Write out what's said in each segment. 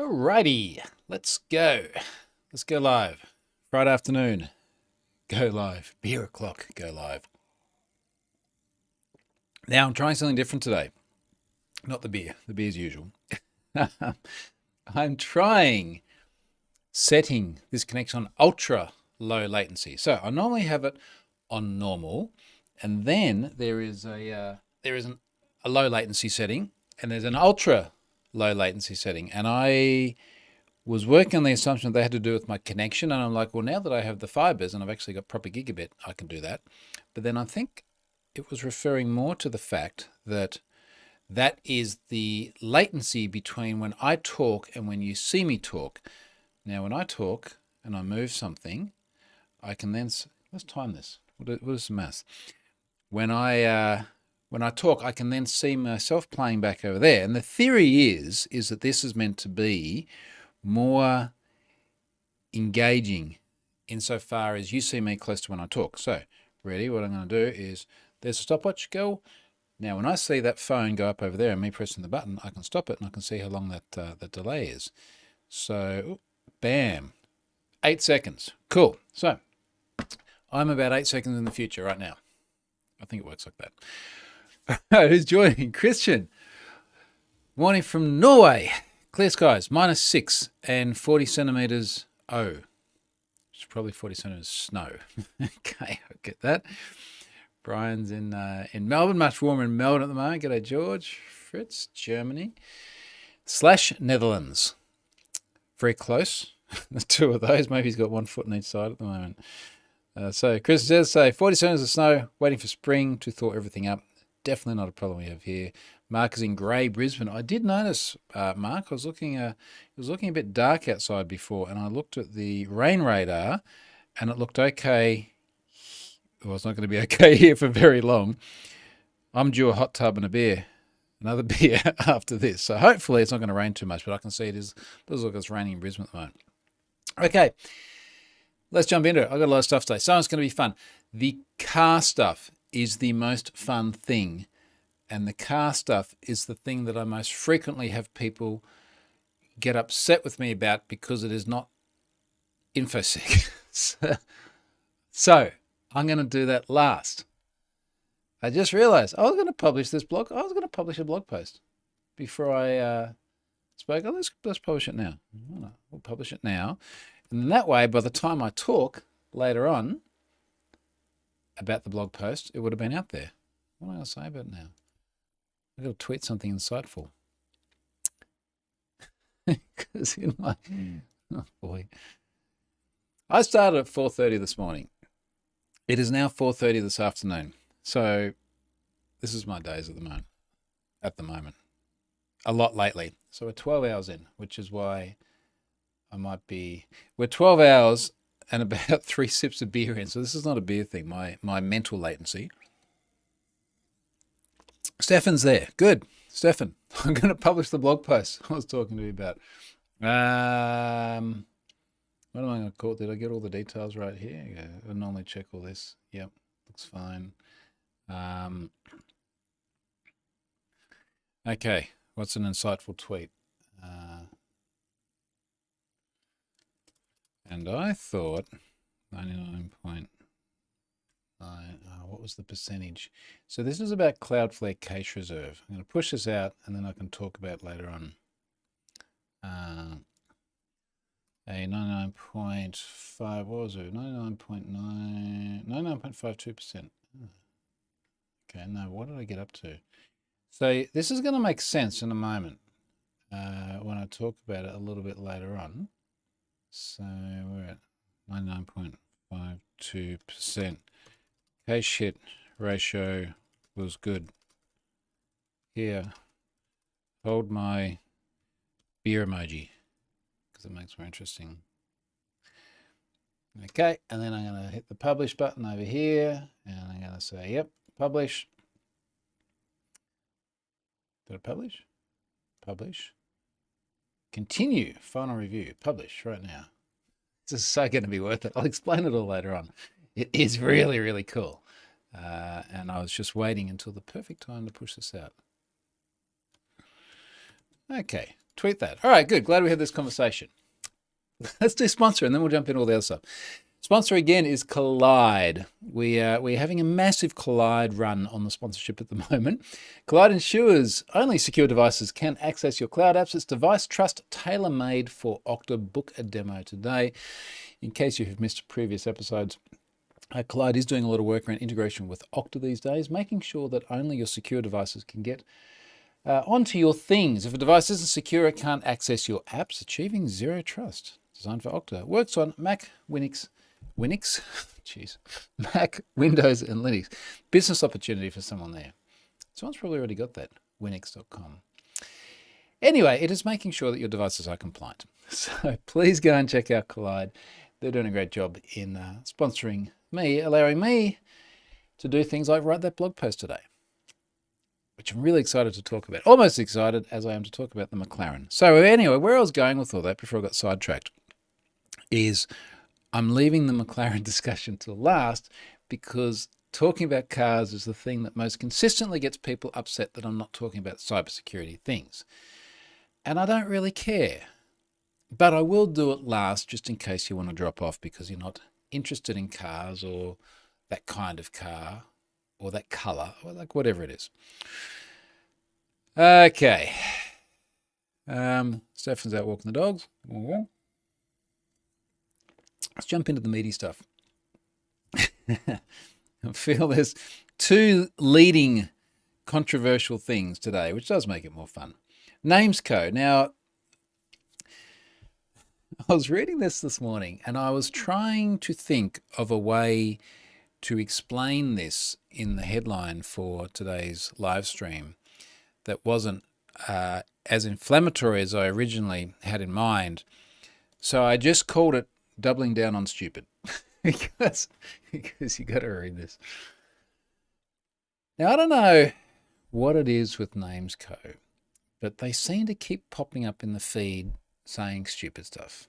Alrighty, let's go. Let's go live. Friday afternoon, go live. Beer o'clock, go live. Now I'm trying something different today. Not the beer. The beer's usual. I'm trying setting this connection on ultra low latency. So I normally have it on normal, and then there is a low latency setting, and there's an ultra low latency setting, and I was working on the assumption that they had to do with my connection, and I'm like, well, now that I have the fibers and I've actually got proper gigabit, I can do that. But then I think it was referring more to the fact that that is the latency between when I talk and when you see me talk. Now, when I talk and I move something, I can then, let's time this. What is the math? When I talk, I can then see myself playing back over there. And the theory is that this is meant to be more engaging insofar as you see me close to when I talk. So, ready? What I'm going to do is, there's a stopwatch, go. Now, when I see that phone go up over there and me pressing the button, I can stop it and I can see how long that delay is. So, bam, 8 seconds. Cool. So, I'm about 8 seconds in the future right now. I think it works like that. Who's joining? Christian. Morning from Norway. Clear skies, -6 and 40 centimeters. Oh, it's probably 40 centimeters snow. Okay, I get that. Brian's in Melbourne, much warmer in Melbourne at the moment. G'day, George. Fritz, Germany. / Netherlands. Very close. The two of those. Maybe he's got 1 foot on each side at the moment. So Chris says, 40 centimeters of snow, waiting for spring to thaw everything up. Definitely not a problem we have here. Mark is in grey Brisbane. I did notice, Mark, it was looking a bit dark outside before, and I looked at the rain radar, and it looked okay. Well, it's not going to be okay here for very long. I'm due a hot tub and a beer, another beer after this. So hopefully it's not going to rain too much, but I can see it does look like it's raining in Brisbane at the moment. Okay, let's jump into it. I've got a lot of stuff today, so it's going to be fun. The car stuff is the most fun thing. And the car stuff is the thing that I most frequently have people get upset with me about because it is not InfoSec. So I'm going to do that last. I just realized I was going to publish this blog. I was going to publish a blog post before I spoke. Oh, let's publish it now. We'll publish it now. And that way, by the time I talk later on about the blog post, it would have been out there. What am I going to say about it now? I've got to tweet something insightful. Because in my, oh boy. I started at 4:30 this morning. It is now 4:30 this afternoon. So this is my days at the moment. A lot lately. So we're 12 hours in, which is why we're 12 hours and about 3 sips of beer in. So this is not a beer thing, my mental latency. Stefan's there. Good. Stefan, I'm going to publish the blog post I was talking to you about. What am I going to call it? Did I get all the details right here? Yeah, I normally check all this. Yep, looks fine. Okay, what's an insightful tweet? And I thought 99.9. What was the percentage? So this is about Cloudflare Cache Reserve. I'm going to push this out and then I can talk about it later on. A 99.5, what was it? 99.9, 99.52%. Okay, no, what did I get up to? So this is going to make sense in a moment when I talk about it a little bit later on. So we're at 99.52%. Cache hit ratio was good. Here, hold my beer emoji because it makes more interesting. Okay, and then I'm going to hit the publish button over here and I'm going to say, yep, publish. Did I publish? Publish. Continue, final review, publish right now. This is so going to be worth it. I'll explain it all later on. It is really, really cool. And I was just waiting until the perfect time to push this out. Okay, Tweet that. All right, good. Glad we had this conversation. Let's do sponsor, and then we'll jump into all the other stuff. Sponsor again is Collide. We're having a massive Collide run on the sponsorship at the moment. Collide ensures only secure devices can access your cloud apps. It's device trust tailor-made for Okta. Book a demo today. In case you have missed previous episodes, Collide is doing a lot of work around integration with Okta these days, making sure that only your secure devices can get onto your things. If a device isn't secure, it can't access your apps. Achieving zero trust. Designed for Okta. Works on Mac, jeez, Mac, Windows, and Linux. Business opportunity for someone there. Someone's probably already got that, winx.com. Anyway, it is making sure that your devices are compliant. So please go and check out Collide. They're doing a great job in sponsoring me, allowing me to do things like write that blog post today, which I'm really excited to talk about. Almost excited as I am to talk about the McLaren. So anyway, where I was going with all that before I got sidetracked is I'm leaving the McLaren discussion till last because talking about cars is the thing that most consistently gets people upset that I'm not talking about cybersecurity things. And I don't really care. But I will do it last just in case you want to drop off because you're not interested in cars or that kind of car or that color or like whatever it is. Okay. Stefan's out walking the dogs. Let's jump into the meaty stuff. I feel there's two leading controversial things today, which does make it more fun. Namesco. Now, I was reading this morning and I was trying to think of a way to explain this in the headline for today's live stream that wasn't as inflammatory as I originally had in mind. So I just called it doubling down on stupid because you got to read this. Now, I don't know what it is with Namesco, but they seem to keep popping up in the feed saying stupid stuff.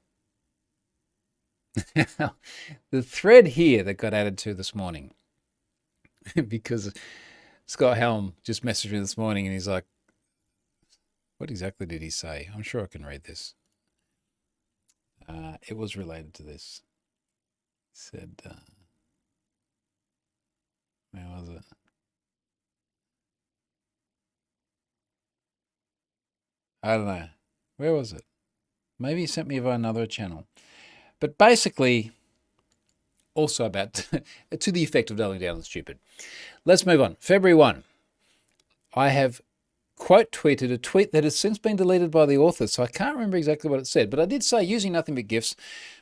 The thread here that got added to this morning, because Scott Helm just messaged me this morning and he's like, what exactly did he say? I'm sure I can read this. It was related to this. He said, where was it? I don't know. Where was it? Maybe he sent me via another channel. But basically, also about to the effect of doubling down on stupid. Let's move on. February 1. I have quote tweeted a tweet that has since been deleted by the author, so I can't remember exactly what it said, but I did say, using nothing but GIFs,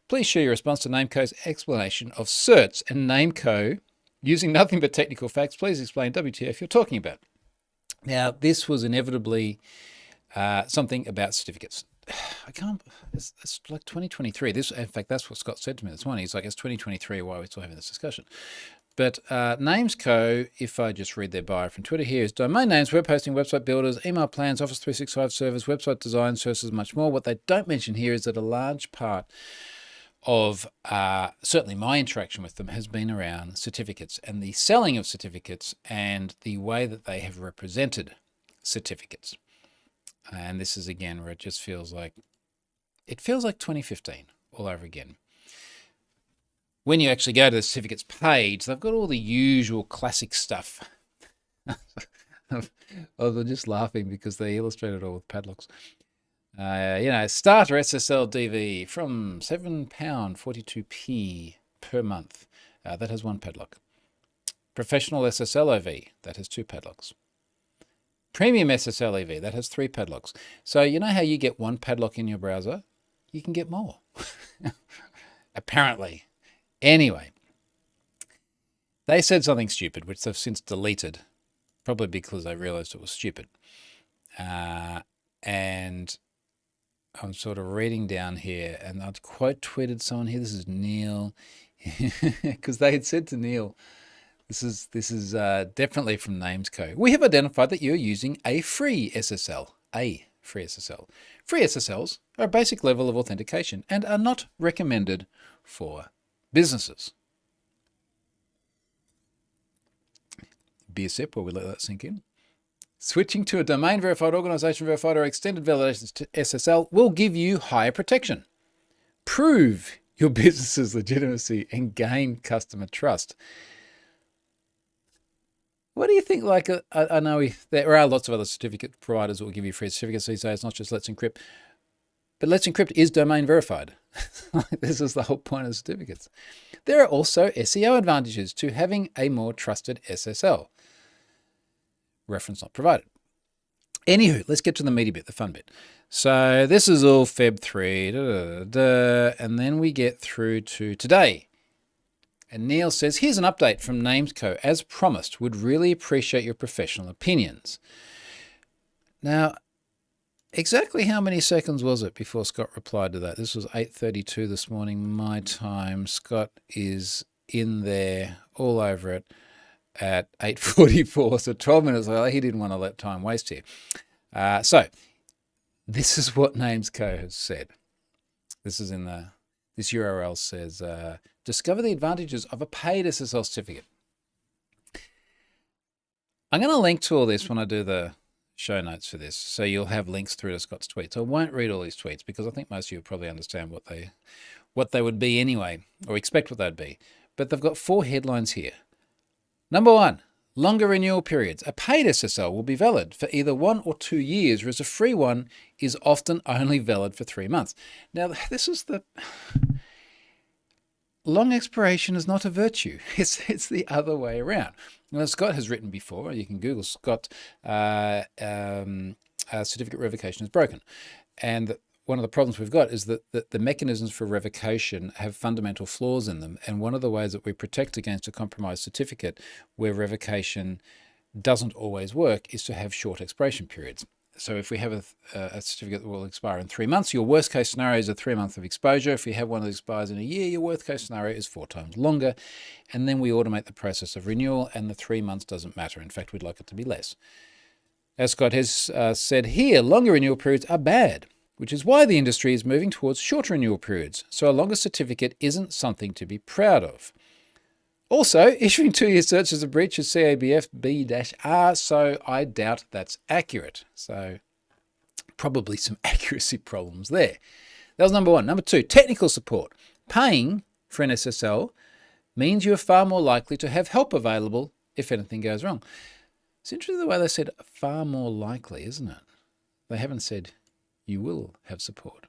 please share your response to Nameco's explanation of certs. And Nameco, using nothing but technical facts, please explain WTF you're talking about. Now, this was inevitably something about certificates. I can't, it's like 2023. In fact, that's what Scott said to me this morning. He's like, it's 2023, why are we still having this discussion? But Namesco, if I just read their bio from Twitter here, is domain names, web hosting, website builders, email plans, Office 365 servers, website design, services, much more. What they don't mention here is that a large part of certainly my interaction with them has been around certificates and the selling of certificates and the way that they have represented certificates. And this is again where it just feels like 2015 all over again. When you actually go to the certificates page, they've got all the usual classic stuff. I'm just laughing because they illustrated it all with padlocks. Starter SSL DV from £7.42p per month. That has one padlock. Professional SSL OV, that has two padlocks. Premium SSL EV, that has three padlocks. So you know how you get one padlock in your browser? You can get more. Apparently. Anyway, they said something stupid, which they've since deleted, probably because they realized it was stupid. And I'm sort of reading down here, and I'd quote tweeted someone here. This is Neil, because they had said to Neil, This is definitely from Namesco. We have identified that you're using a free SSL. Free SSLs are a basic level of authentication and are not recommended for businesses. Be a sip while we let that sink in. Switching to a domain verified, organization verified, or extended validation to SSL will give you higher protection. Prove your business's legitimacy and gain customer trust. What do you think? Like, I know there are lots of other certificate providers that will give you free certificates these days, not just Let's Encrypt. But Let's Encrypt is domain verified. This is the whole point of certificates. There are also SEO advantages to having a more trusted SSL. Reference not provided. Anywho, let's get to the meaty bit, the fun bit. So this is all Feb 3, and then we get through to today. And Neil says, here's an update from NamesCo. As promised, would really appreciate your professional opinions. Now, exactly how many seconds was it before Scott replied to that? This was 8:32 this morning, my time. Scott is in there all over it at 8:44, so 12 minutes later. He didn't want to let time waste here. So this is what NamesCo has said. This is in this URL says, discover the advantages of a paid SSL certificate. I'm going to link to all this when I do the show notes for this, so you'll have links through to Scott's tweets. I won't read all these tweets because I think most of you probably understand what they would be anyway, or expect what they'd be. But they've got 4 headlines here. Number 1, longer renewal periods. A paid SSL will be valid for either 1 or 2 years, whereas a free one is often only valid for 3 months. Now, this is the long expiration is not a virtue. It's the other way around. Now, Scott has written before, you can Google Scott, certificate revocation is broken. And one of the problems we've got is that the mechanisms for revocation have fundamental flaws in them. And one of the ways that we protect against a compromised certificate where revocation doesn't always work is to have short expiration periods. So if we have a certificate that will expire in 3 months, your worst case scenario is a 3 month of exposure. If you have one that expires in a year, your worst case scenario is 4 times longer. And then we automate the process of renewal, and the 3 months doesn't matter. In fact, we'd like it to be less. As Scott has said here, longer renewal periods are bad, which is why the industry is moving towards shorter renewal periods. So a longer certificate isn't something to be proud of. Also, issuing 2-year search as a breach of CABF B-R, so I doubt that's accurate. So probably some accuracy problems there. That was number 1. Number 2, technical support. Paying for an SSL means you are far more likely to have help available if anything goes wrong. It's interesting the way they said far more likely, isn't it? They haven't said you will have support.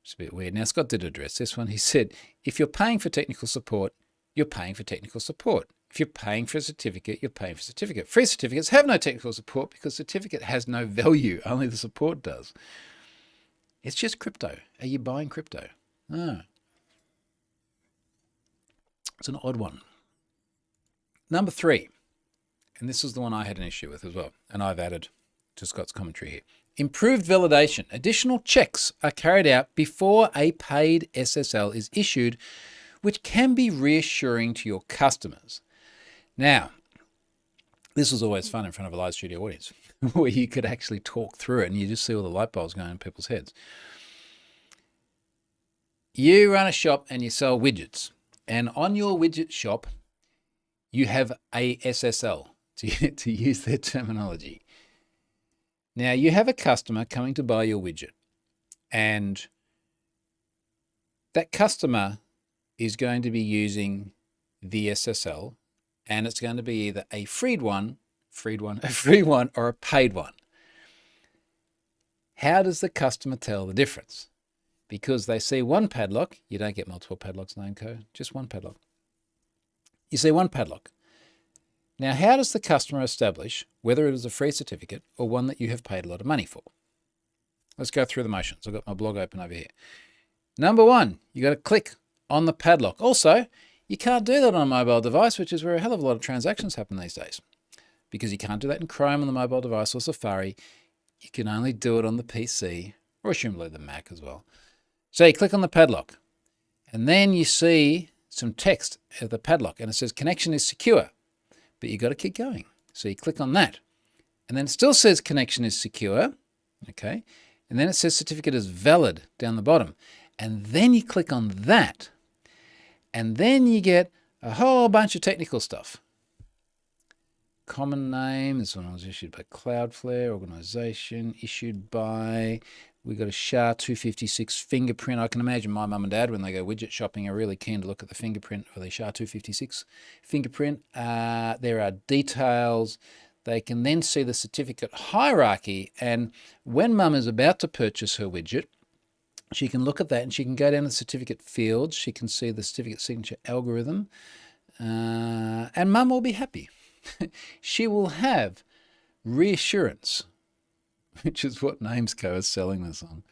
It's a bit weird. Now, Scott did address this one. He said, if you're paying for technical support, you're paying for technical support. If you're paying for a certificate, you're paying for a certificate. Free certificates have no technical support because certificate has no value. Only the support does. It's just crypto. Are you buying crypto? No. It's an odd one. Number 3, and this is the one I had an issue with as well, and I've added to Scott's commentary here. Improved validation. Additional checks are carried out before a paid SSL is issued, which can be reassuring to your customers. Now, this was always fun in front of a live studio audience, where you could actually talk through it and you just see all the light bulbs going in people's heads. You run a shop and you sell widgets, and on your widget shop, you have a SSL, to use their terminology. Now, you have a customer coming to buy your widget, and that customer is going to be using the SSL, and it's going to be either a free one, or a paid one. How does the customer tell the difference? Because they see one padlock. You don't get multiple padlocks in NamesCo, just one padlock. You see one padlock. Now, how does the customer establish whether it is a free certificate or one that you have paid a lot of money for? Let's go through the motions. I've got my blog open over here. Number 1, you got to click on the padlock. Also, you can't do that on a mobile device, which is where a hell of a lot of transactions happen these days, because you can't do that in Chrome on the mobile device or Safari. You can only do it on the PC, or assumably the Mac as well. So you click on the padlock, and then you see some text at the padlock, and it says connection is secure, but you got to keep going. So you click on that, and then it still says connection is secure, okay, and then it says certificate is valid down the bottom, and then you click on that. And then you get a whole bunch of technical stuff. common name. This one was issued by Cloudflare, organization, issued by, we got a SHA-256 fingerprint. I can imagine my mum and dad, when they go widget shopping, are really keen to look at the fingerprint for the SHA-256 fingerprint. There are details. They can then see the certificate hierarchy. And when mum is about to purchase her widget, she can look at that and she can go down the certificate fields. She can see the certificate signature algorithm. And mum will be happy. She will have reassurance, which is what Namesco is selling this on.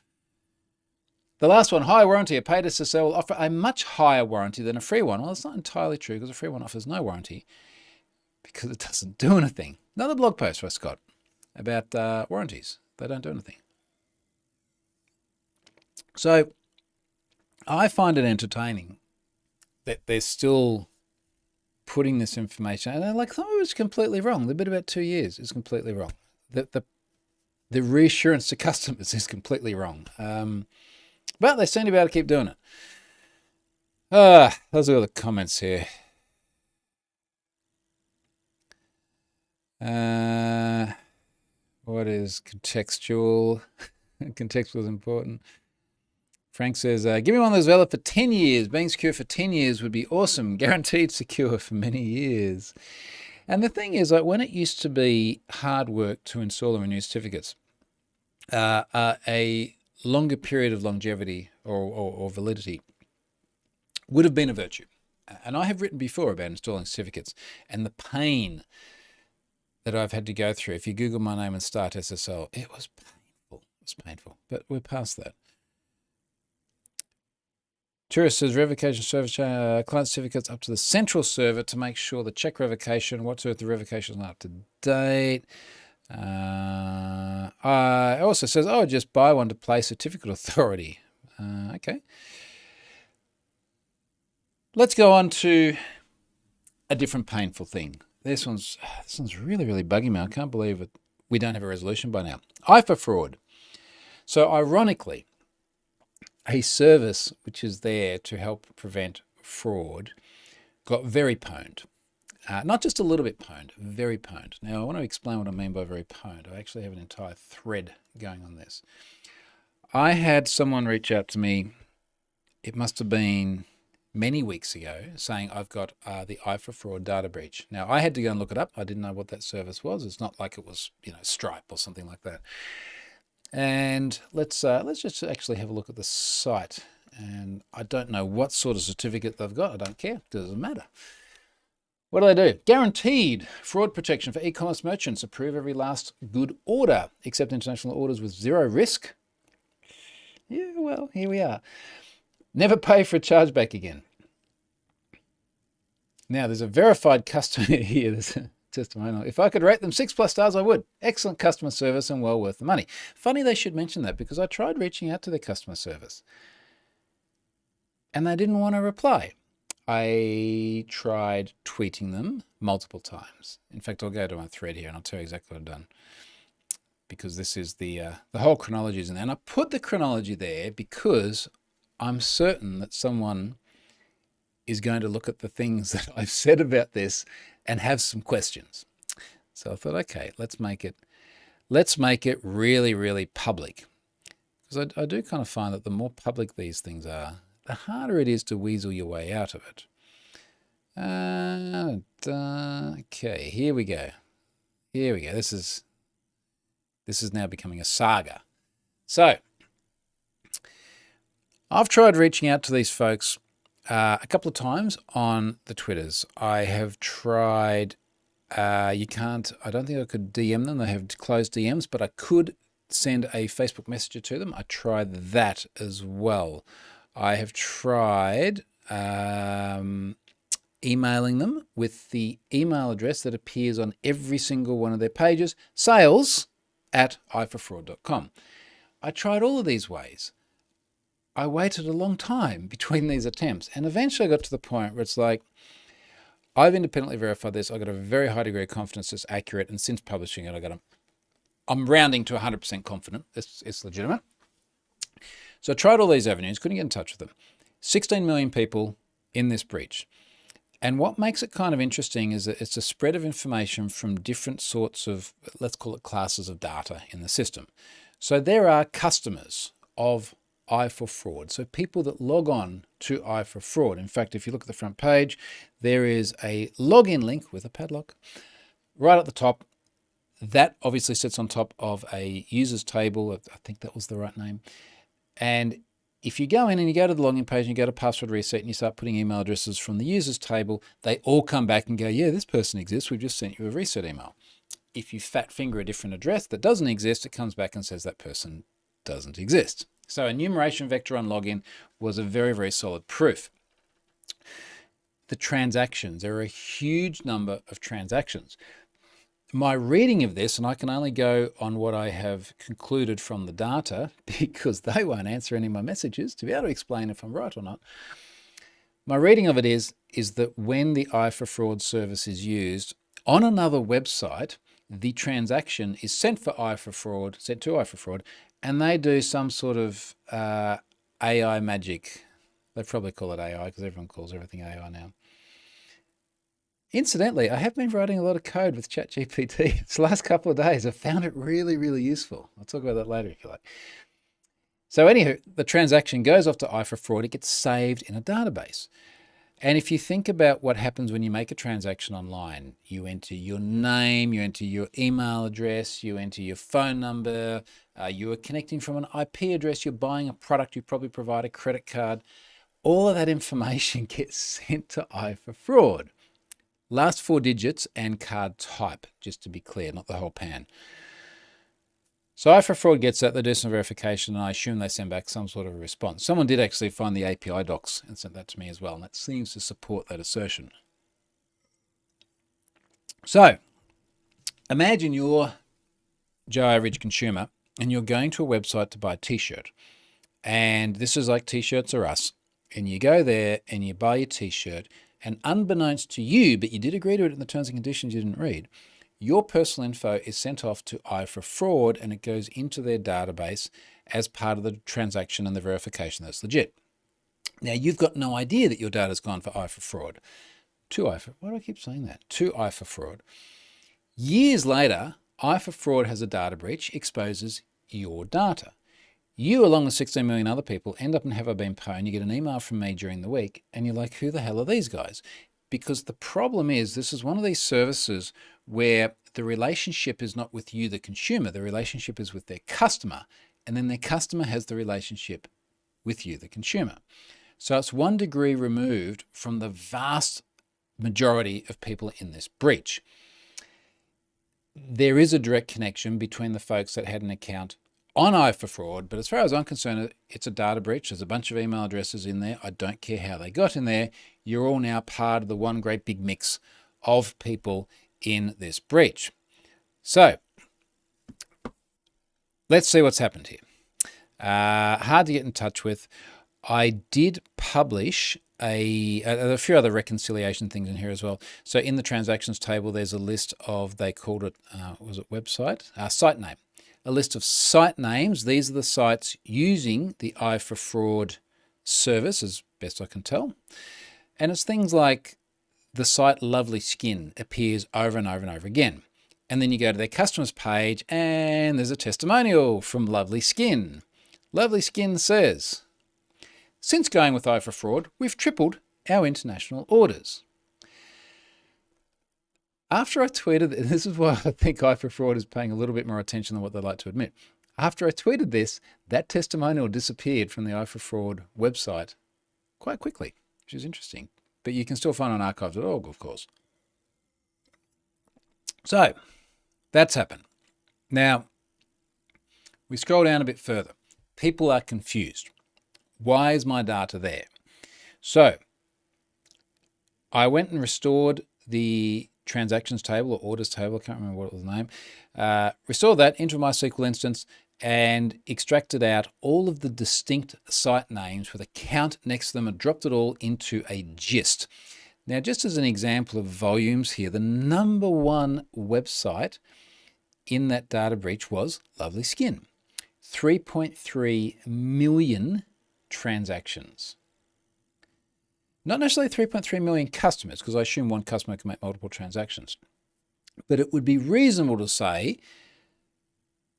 The last one, high warranty. A paid SSL will offer a much higher warranty than a free one. Well, it's not entirely true, because a free one offers no warranty because it doesn't do anything. Another blog post by Scott about warranties. They don't do anything. So I find it entertaining that they're still putting this information, and they're like, some of it's completely wrong. The bit about 2 years is completely wrong. The reassurance to customers is completely wrong. But they seem to be able to keep doing it. Those are all the comments here. What is contextual? Contextual is important. Frank says, give me one of those valid for 10 years. Being secure for 10 years would be awesome. Guaranteed secure for many years. And the thing is, like, when it used to be hard work to install and renew certificates, a longer period of longevity or validity would have been a virtue. And I have written before about installing certificates and the pain that I've had to go through. If you Google my name and start SSL, it was painful. It was painful. But we're past that. Tourist says revocation server client certificates up to the central server to make sure the check revocation, what's the revocation is not up to date. I also says, just buy one to play certificate authority. Okay. Let's go on to a different painful thing. This one's really, really bugging me. I can't believe it. We don't have a resolution by now. IFA fraud. So ironically, a service which is there to help prevent fraud got very pwned. Not just a little bit pwned, very pwned. Now, I want to explain what I mean by very pwned. I actually have an entire thread going on this. I had someone reach out to me, it must have been many weeks ago, saying I've got the IFA fraud data breach. Now, I had to go and look it up. I didn't know what that service was. It's not like it was, Stripe or something like that. And let's just actually have a look at the site. And I don't know what sort of certificate they've got. I don't care. It doesn't matter. What do they do? Guaranteed fraud protection for e-commerce merchants. Approve every last good order. Accept international orders with zero risk. Yeah, well, here we are. Never pay for a chargeback again. Now, there's a verified customer here. There's a testimonial. If I could rate them 6+ stars, I would. Excellent customer service and well worth the money. Funny they should mention that, because I tried reaching out to their customer service and they didn't want to reply. I tried tweeting them multiple times. In fact, I'll go to my thread here and I'll tell you exactly what I've done, because this is the whole chronology is in there. And I put the chronology there because I'm certain that someone is going to look at the things that I've said about this and have some questions. So I thought, okay, let's make it really, really public. Because I do kind of find that the more public these things are, the harder it is to weasel your way out of it. Okay, here we go. This is now becoming a saga. So I've tried reaching out to these folks a couple of times on the Twitters. I have tried, I don't think I could DM them. They have closed DMs, but I could send a Facebook messenger to them. I tried that as well. I have tried emailing them with the email address that appears on every single one of their pages, sales@ifafraud.com. I tried all of these ways. I waited a long time between these attempts, and eventually I got to the point where it's like, I've independently verified this. I've got a very high degree of confidence it's accurate, and since publishing it, I'm rounding to 100% confident it's legitimate. So I tried all these avenues, couldn't get in touch with them. 16 million people in this breach. And what makes it kind of interesting is that it's a spread of information from different sorts of, let's call it classes of data in the system. So there are customers of Eye4Fraud. So people that log on to Eye4Fraud. In fact, if you look at the front page, there is a login link with a padlock right at the top. That obviously sits on top of a users table. I think that was the right name. And if you go in and you go to the login page and you go to password reset and you start putting email addresses from the users table, they all come back and go, yeah, this person exists. We've just sent you a reset email. If you fat finger a different address that doesn't exist, it comes back and says that person doesn't exist. So enumeration vector on login was a very, very solid proof. The transactions, there are a huge number of transactions. My reading of this, and I can only go on what I have concluded from the data because they won't answer any of my messages to be able to explain if I'm right or not. My reading of it is that when the Eye4Fraud service is used on another website, the transaction is sent to Eye4Fraud, and they do some sort of AI magic. They probably call it AI because everyone calls everything AI now. Incidentally, I have been writing a lot of code with ChatGPT. It's the last couple of days. I've found it really, really useful. I'll talk about that later if you like. So anywho, the transaction goes off to Eye4Fraud. It gets saved in a database. And if you think about what happens when you make a transaction online, you enter your name, you enter your email address, you enter your phone number, you are connecting from an IP address, you're buying a product, you probably provide a credit card. All of that information gets sent to Eye4Fraud. Last 4 digits and card type, just to be clear, not the whole pan. So Eye4Fraud gets that, they do some verification, and I assume they send back some sort of a response. Someone did actually find the API docs and sent that to me as well, and that seems to support that assertion. So imagine you're Joe Average Consumer, and you're going to a website to buy a t-shirt. And this is like T-Shirts Are Us. And you go there and you buy your t-shirt, and unbeknownst to you, but you did agree to it in the terms and conditions you didn't read, your personal info is sent off to Eye4Fraud and it goes into their database as part of the transaction and the verification that's legit. Now, you've got no idea that your data's gone for Eye4Fraud. Why do I keep saying that? To Eye4Fraud. Years later, Eye4Fraud has a data breach, exposes your data. You, along with 16 million other people, end up in Have I Been Pwned. You get an email from me during the week, and you're like, who the hell are these guys? Because the problem is, this is one of these services where the relationship is not with you, the consumer. The relationship is with their customer, and then their customer has the relationship with you, the consumer. So it's 1 degree removed from the vast majority of people in this breach. There is a direct connection between the folks that had an account on Eye4Fraud, but as far as I'm concerned, it's a data breach. There's a bunch of email addresses in there. I don't care how they got in there. You're all now part of the one great big mix of people in this breach. So let's see what's happened here. Hard to get in touch with. I did publish a few other reconciliation things in here as well. So in the transactions table, there's a list of, they called it, was it website? Site name. A list of site names. These are the sites using the Eye4Fraud service, as best I can tell. And it's things like the site Lovely Skin appears over and over and over again. And then you go to their customers page and there's a testimonial from Lovely Skin. Lovely Skin says, since going with Eye4Fraud, we've tripled our international orders. After I tweeted, this is why I think Eye4Fraud is paying a little bit more attention than what they like to admit. After I tweeted this, that testimonial disappeared from the Eye4Fraud website quite quickly, which is interesting. But you can still find it on archives.org, of course. So that's happened. Now, we scroll down a bit further. People are confused. Why is my data there? So I went and restored the transactions table or orders table, I can't remember what it was the name, restored that into a MySQL instance and extracted out all of the distinct site names with a count next to them and dropped it all into a gist. Now, just as an example of volumes here, the #1 website in that data breach was Lovely Skin. 3.3 million transactions. Not necessarily 3.3 million customers, because I assume one customer can make multiple transactions. But it would be reasonable to say,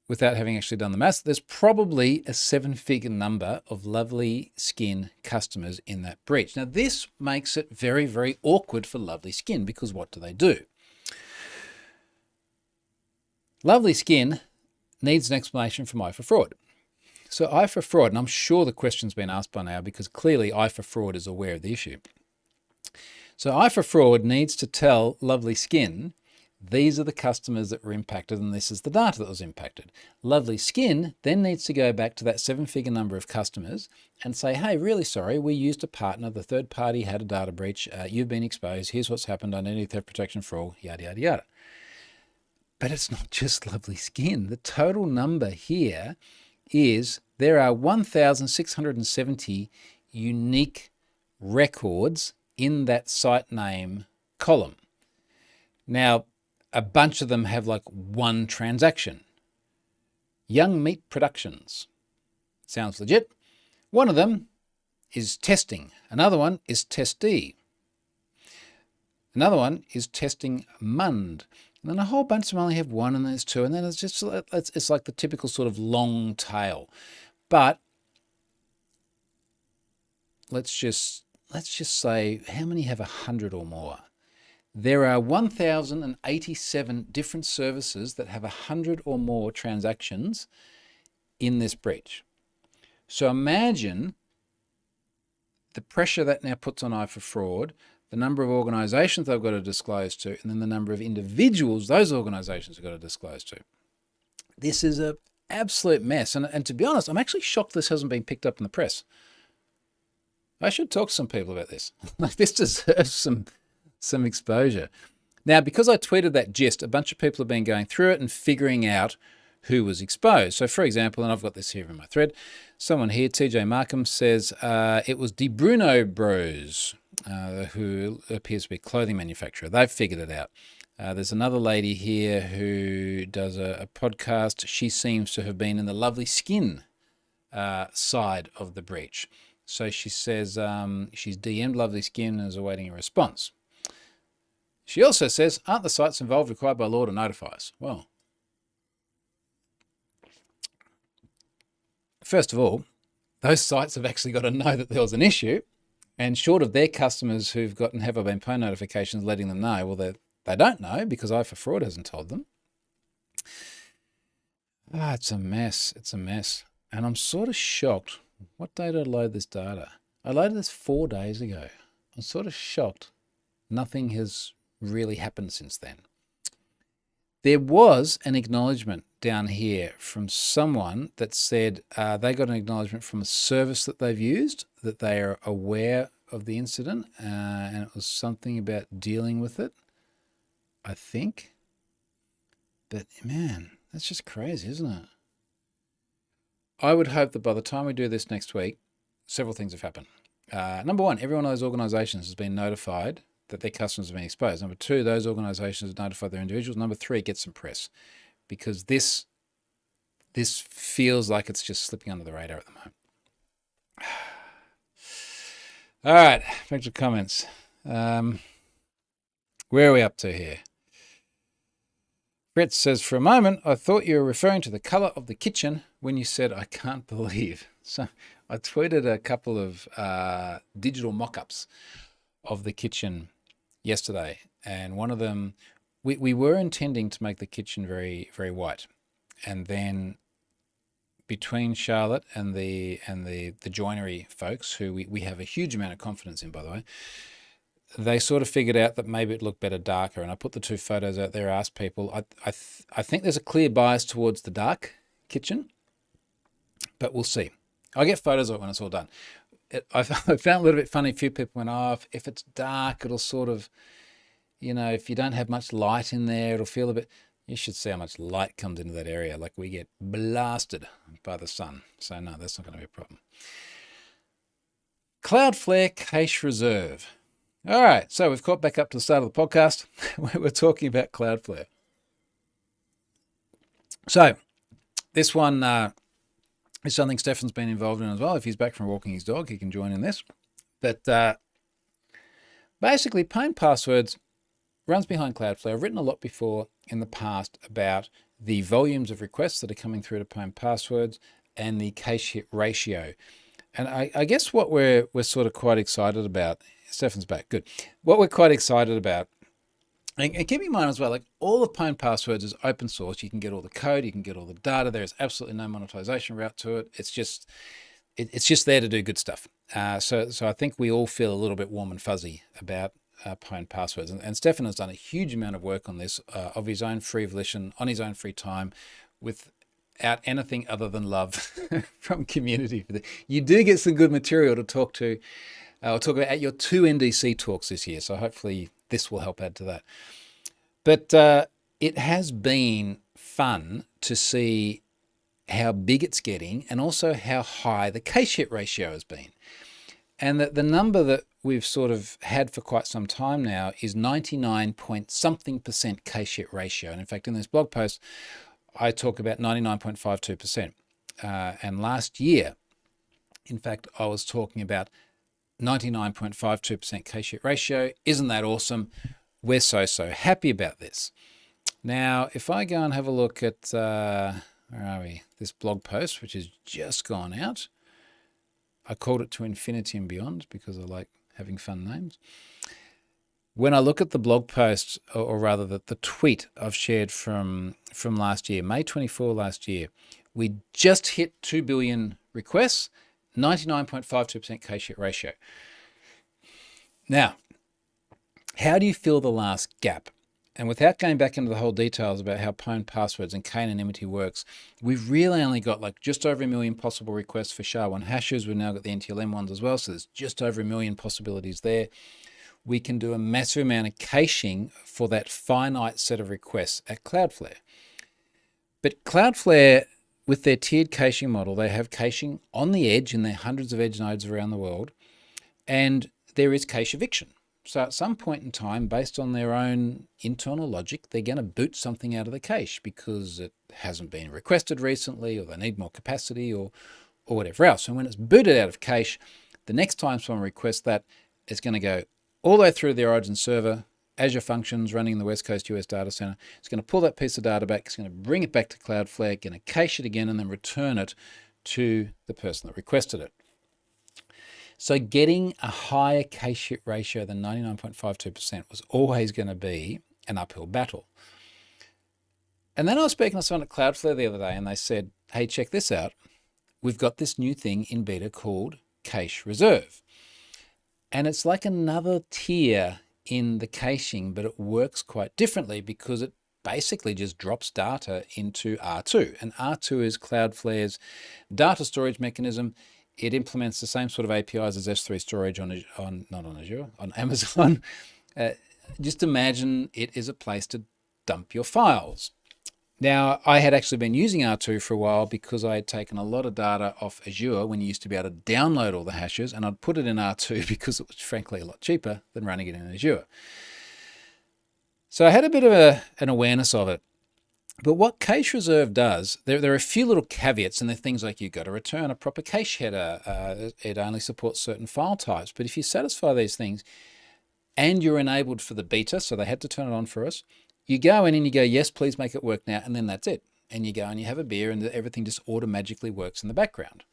without having actually done the maths, there's probably a 7-figure number of Lovely Skin customers in that breach. Now, this makes it very, very awkward for Lovely Skin, because what do? Lovely Skin needs an explanation from i4Fraud. So i4Fraud, and I'm sure the question's been asked by now because clearly i4Fraud is aware of the issue. So i4Fraud needs to tell Lovely Skin, these are the customers that were impacted and this is the data that was impacted. Lovely Skin then needs to go back to that 7-figure number of customers and say, hey, really sorry, we used a partner, the third party had a data breach, you've been exposed, here's what's happened, identity theft protection for all, yada, yada, yada. But it's not just Lovely Skin. The total number here is there are 1,670 unique records in that site name column. Now, a bunch of them have like one transaction. Young Meat Productions. Sounds legit. One of them is testing. Another one is testee. Another one is testing Mund. And then a whole bunch of them only have one, and there's two, and then it's like the typical sort of long tail. But let's just say, how many have 100 or more? There are 1,087 different services that have 100 or more transactions in this breach. So imagine the pressure that now puts on i4Fraud, the number of organisations they've got to disclose to, and then the number of individuals those organisations have got to disclose to. This is an absolute mess. And to be honest, I'm actually shocked this hasn't been picked up in the press. I should talk to some people about this. Like, this deserves some exposure. Now, because I tweeted that gist, a bunch of people have been going through it and figuring out who was exposed. So, for example, and I've got this here in my thread, someone here, TJ Markham, says it was De Bruno Bros, who appears to be a clothing manufacturer. They've figured it out. There's another lady here who does a podcast. She seems to have been in the Lovely Skin side of the breach. So she says she's DM'd Lovely Skin and is awaiting a response. She also says, aren't the sites involved required by law to notify us? Well, first of all, those sites have actually got to know that there was an issue. And short of their customers who've gotten Have I Been Pwned notifications letting them know, well, they don't know because i4Fraud hasn't told them. It's a mess. It's a mess. And I'm sort of shocked. What day did I load this data? I loaded this 4 days ago. I'm sort of shocked. Nothing has really happened since then. There was an acknowledgement down here from someone that said they got an acknowledgement from a service that they've used, that they are aware of the incident, and it was something about dealing with it, I think. But man, that's just crazy, isn't it? I would hope that by the time we do this next week, several things have happened. Number one, every one of those organisations has been notified that their customers have been exposed. Number two, those organisations have notified their individuals. Number three, get some press, because this feels like it's just slipping under the radar at the moment. All right, back to comments. Where are we up to here? Brett says, for a moment, I thought you were referring to the colour of the kitchen when you said, I can't believe. So I tweeted a couple of digital mock-ups of the kitchen yesterday. And one of them, we were intending to make the kitchen very, very white. And then between Charlotte and the joinery folks, who we have a huge amount of confidence in, by the way, they sort of figured out that maybe it looked better darker. And I put the two photos out there, asked people. I think there's a clear bias towards the dark kitchen, but we'll see. I'll get photos of it when it's all done. I found it a little bit funny. A few people went, oh, if it's dark, it'll sort of, if you don't have much light in there, it'll feel a bit. You should see how much light comes into that area. Like, we get blasted by the sun. So no, that's not going to be a problem. Cloudflare Cache Reserve. All right, so we've caught back up to the start of the podcast. We're talking about Cloudflare. So this one is something Stefan's been involved in as well. If he's back from walking his dog, he can join in this. But Basically, Pwn Passwords runs behind Cloudflare. I've written a lot before in the past about the volumes of requests that are coming through to Pwn Passwords and the cache hit ratio. And I guess what we're sort of quite excited about, Stefan's back, good. What we're quite excited about, and keep in mind as well, like all of Pwn Passwords is open source. You can get all the code, you can get all the data. There is absolutely no monetization route to it. It's just there to do good stuff. So I think we all feel a little bit warm and fuzzy about Pwn Passwords. And Stefan has done a huge amount of work on this of his own free volition, on his own free time, without anything other than love from community. You do get some good material to talk to, or talk about at your 2 NDC talks this year. So hopefully this will help add to that. But it has been fun to see how big it's getting and also how high the cache hit ratio has been. And the number that we've sort of had for quite some time now is 99 point something% cache hit ratio. And in fact, in this blog post, I talk about 99.52%. And last year, in fact, I was talking about 99.52% cache hit ratio. Isn't that awesome? We're so happy about this. Now, if I go and have a look at, where are we? This blog post, which has just gone out. I called it To Infinity and Beyond because I like having fun names. When I look at the blog post, or rather the tweet I've shared from last year, May 24 last year, we just hit 2 billion requests, 99.52% cache hit ratio. Now, how do you fill the last gap? And without going back into the whole details about how Pwn Passwords and K-anonymity works, we've really only got like just over 1 million possible requests for SHA-1 hashes. We've now got the NTLM ones as well, so there's just over 1 million possibilities there. We can do a massive amount of caching for that finite set of requests at Cloudflare. But Cloudflare, with their tiered caching model, they have caching on the edge in their hundreds of edge nodes around the world, and there is cache eviction. So at some point in time, based on their own internal logic, they're going to boot something out of the cache because it hasn't been requested recently, or they need more capacity, or whatever else. And when it's booted out of cache, the next time someone requests that, it's going to go all the way through the origin server, Azure Functions running in the West Coast US data center. It's going to pull that piece of data back. It's going to bring it back to Cloudflare, going to cache it again, and then return it to the person that requested it. So getting a higher cache hit ratio than 99.52% was always going to be an uphill battle. And then I was speaking to someone at Cloudflare the other day, and they said, hey, check this out. We've got this new thing in beta called Cache Reserve. And it's like another tier in the caching, but it works quite differently because it basically just drops data into R2. And R2 is Cloudflare's data storage mechanism. It implements the same sort of APIs as S3 storage on not on Azure, on Amazon. Just imagine it is a place to dump your files. Now, I had actually been using R2 for a while because I had taken a lot of data off Azure when you used to be able to download all the hashes, and I'd put it in R2 because it was frankly a lot cheaper than running it in Azure. So I had a bit of an awareness of it. But what Cache Reserve does, there are a few little caveats, and they're things like you've got to return a proper cache header. It only supports certain file types. But if you satisfy these things and you're enabled for the beta, so they had to turn it on for us, you go in and you go, yes, please make it work now, and then that's it. And you go and you have a beer and everything just automatically works in the background.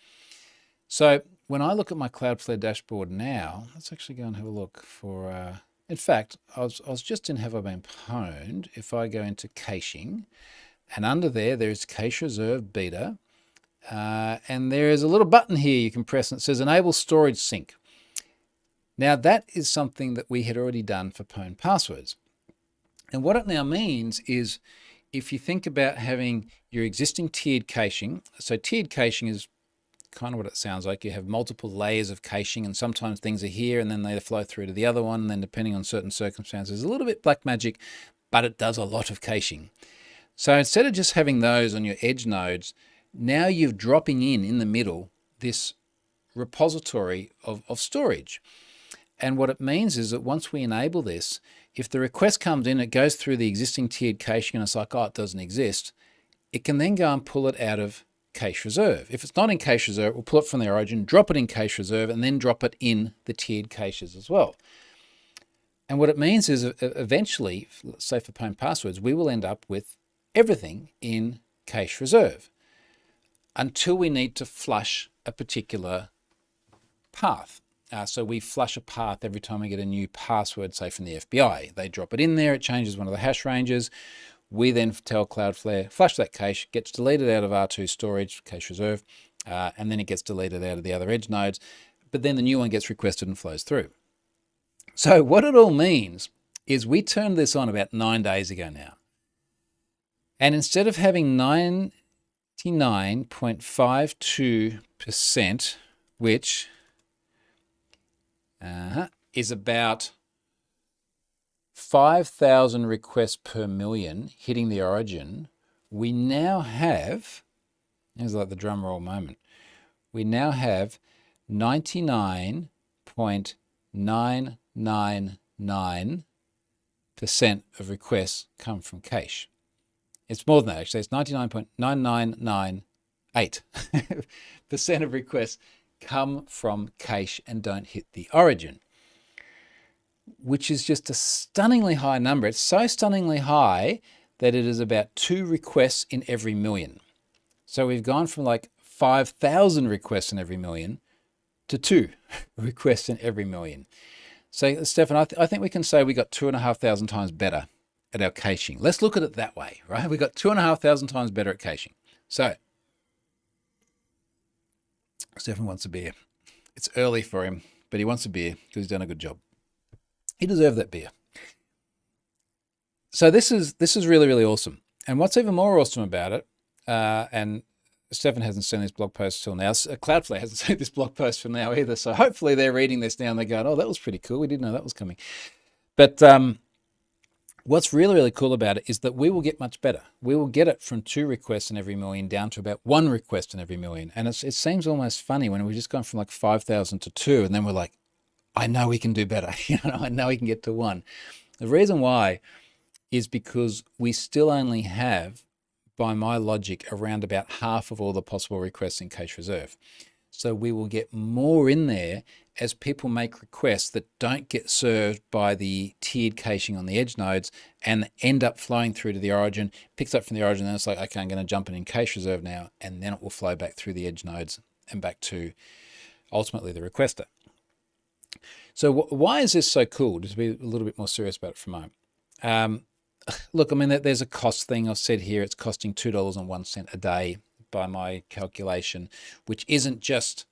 So when I look at my Cloudflare dashboard now, let's actually go and have a look for... in fact, I was just in Have I Been Pwned. If I go into caching, and under there's Cache Reserve Beta, and there is a little button here you can press, and it says Enable Storage Sync. Now that is something that we had already done for Pwn Passwords. And what it now means is if you think about having your existing tiered caching, so tiered caching is kind of what it sounds like. You have multiple layers of caching, and sometimes things are here and then they flow through to the other one, and then depending on certain circumstances, a little bit black magic, but it does a lot of caching. So instead of just having those on your edge nodes, now you're dropping in the middle this repository of storage. And what it means is that once we enable this, if the request comes in, it goes through the existing tiered caching and it's like, oh, it doesn't exist, it can then go and pull it out of Cache Reserve. If it's not in Cache Reserve, we'll pull it from the origin, drop it in Cache Reserve, and then drop it in the tiered caches as well. And what it means is eventually, say for Pwn passwords, we will end up with everything in cache reserve until we need to flush a particular path. So we flush a path every time we get a new password, say from the FBI. They drop it in there, it changes one of the hash ranges. We then tell Cloudflare, flush that cache, gets deleted out of R2 storage, cache reserve, and then it gets deleted out of the other edge nodes. But then the new one gets requested and flows through. So what it all means is we turned this on about 9 days ago now. And instead of having 99.52%, which is about 5,000 requests per million hitting the origin, we now have, here's like the drum roll moment, we now have 99.999% of requests come from cache. It's more than that, actually. It's 99.9998% of requests come from cache and don't hit the origin, which is just a stunningly high number. It's so stunningly high that it is about 2 requests in every million. So we've gone from like 5,000 requests in every million to 2 requests in every million. So Stefan, I think we can say we got 2,500 times better at our caching. Let's look at it that way, right? We got 2,500 times better at caching. So Stefan wants a beer. It's early for him, but he wants a beer because he's done a good job. He deserved that beer. So this is really, really awesome. And what's even more awesome about it, and Stefan hasn't seen this blog post till now. Cloudflare hasn't seen this blog post till now either. So hopefully they're reading this now and they're going, oh, that was pretty cool. We didn't know that was coming. But what's really, really cool about it is that we will get much better. We will get it from 2 requests in every million down to about 1 request in every million. And it seems almost funny when we've just gone from like 5,000 to 2, and then we're like, I know we can do better. I know we can get to 1. The reason why is because we still only have, by my logic, around about half of all the possible requests in cache reserve. So we will get more in there as people make requests that don't get served by the tiered caching on the edge nodes and end up flowing through to the origin, picks up from the origin, and it's like, okay, I'm going to jump it in cache reserve now, and then it will flow back through the edge nodes and back to ultimately the requester. So why is this so cool? Just to be a little bit more serious about it for a moment. Look, I mean, there's a cost thing. I've said here it's costing $2.01 a day by my calculation, which isn't just,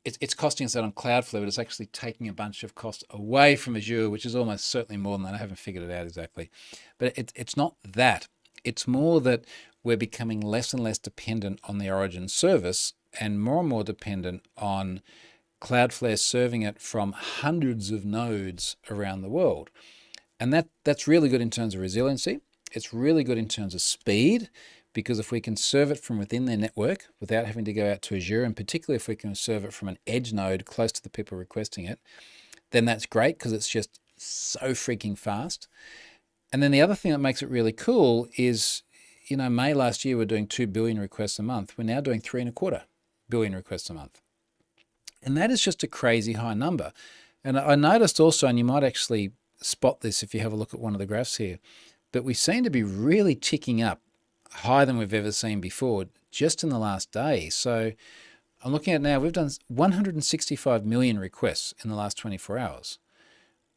it's costing us that on Cloudflare, but it's actually taking a bunch of costs away from Azure, which is almost certainly more than that. I haven't figured it out exactly. But it's not that. It's more that we're becoming less and less dependent on the origin service and more dependent on Cloudflare serving it from hundreds of nodes around the world. And that's really good in terms of resiliency. It's really good in terms of speed, because if we can serve it from within their network without having to go out to Azure, and particularly if we can serve it from an edge node close to the people requesting it, then that's great because it's just so freaking fast. And then the other thing that makes it really cool is, May last year we were doing 2 billion requests a month. We're now doing 3.25 billion requests a month. And that is just a crazy high number. And I noticed also, and you might actually spot this if you have a look at one of the graphs here, but we seem to be really ticking up higher than we've ever seen before just in the last day. So I'm looking at now, we've done 165 million requests in the last 24 hours,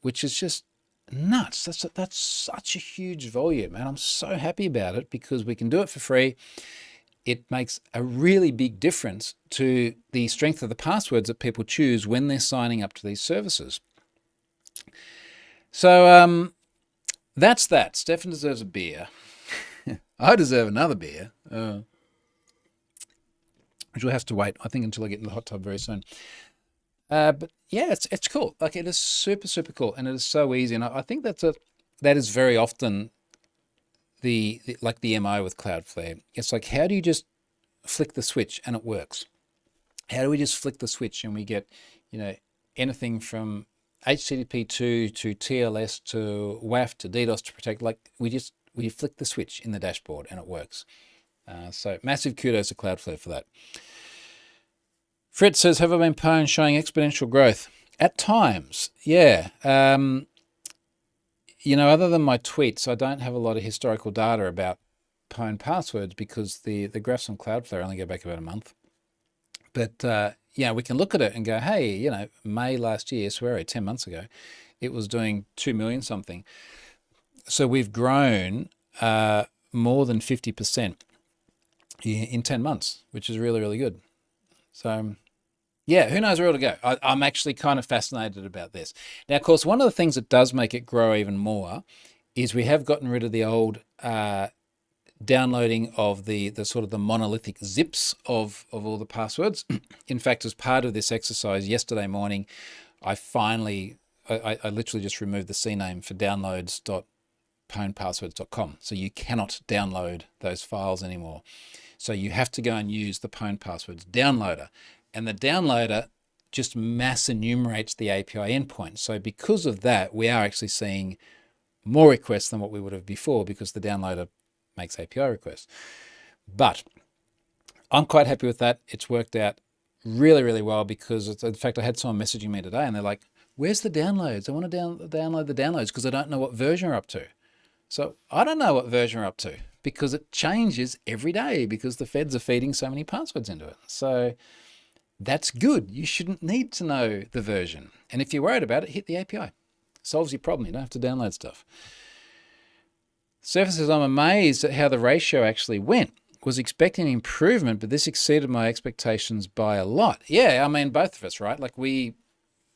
which is just nuts. That's such a huge volume, and I'm so happy about it because we can do it for free. It makes a really big difference to the strength of the passwords that people choose when they're signing up to these services. So that's that. Stefan deserves a beer. I deserve another beer, which will have to wait, I think, until I get in the hot tub very soon. But yeah, it's cool. Like, it is super, super cool, and it is so easy. And I think that is very often the MO with Cloudflare. It's like, how do you just flick the switch and it works? How do we just flick the switch and we get, anything from HTTP2 to TLS to WAF to DDoS to protect? Like, we flick the switch in the dashboard and it works. So massive kudos to Cloudflare for that. Fritz says, have I been pwned showing exponential growth? At times, yeah. other than my tweets, I don't have a lot of historical data about pwn passwords because the graphs on Cloudflare only go back about a month. But we can look at it and go, hey, May last year, swear 10 months ago, it was doing 2 million something. So we've grown more than 50% in 10 months, which is really, really good. So yeah, who knows where it'll go? I'm actually kind of fascinated about this. Now, of course, one of the things that does make it grow even more is we have gotten rid of the old downloading of the sort of the monolithic zips of all the passwords. In fact, as part of this exercise yesterday morning, I literally just removed the CNAME for downloads.pwnpasswords.com. So you cannot download those files anymore. So you have to go and use the Pwn Passwords downloader. And the downloader just mass enumerates the API endpoint. So because of that, we are actually seeing more requests than what we would have before because the downloader makes API requests. But I'm quite happy with that. It's worked out really, really well because, in fact, I had someone messaging me today and they're like, where's the downloads? I want to download the downloads because I don't know what version we're up to. So I don't know what version we're up to because it changes every day because the feds are feeding so many passwords into it. So that's good. You shouldn't need to know the version. And if you're worried about it, hit the API. Solves your problem. You don't have to download stuff. Surface says, I'm amazed at how the ratio actually went. Was expecting improvement, but this exceeded my expectations by a lot. Yeah, I mean, both of us, right? Like we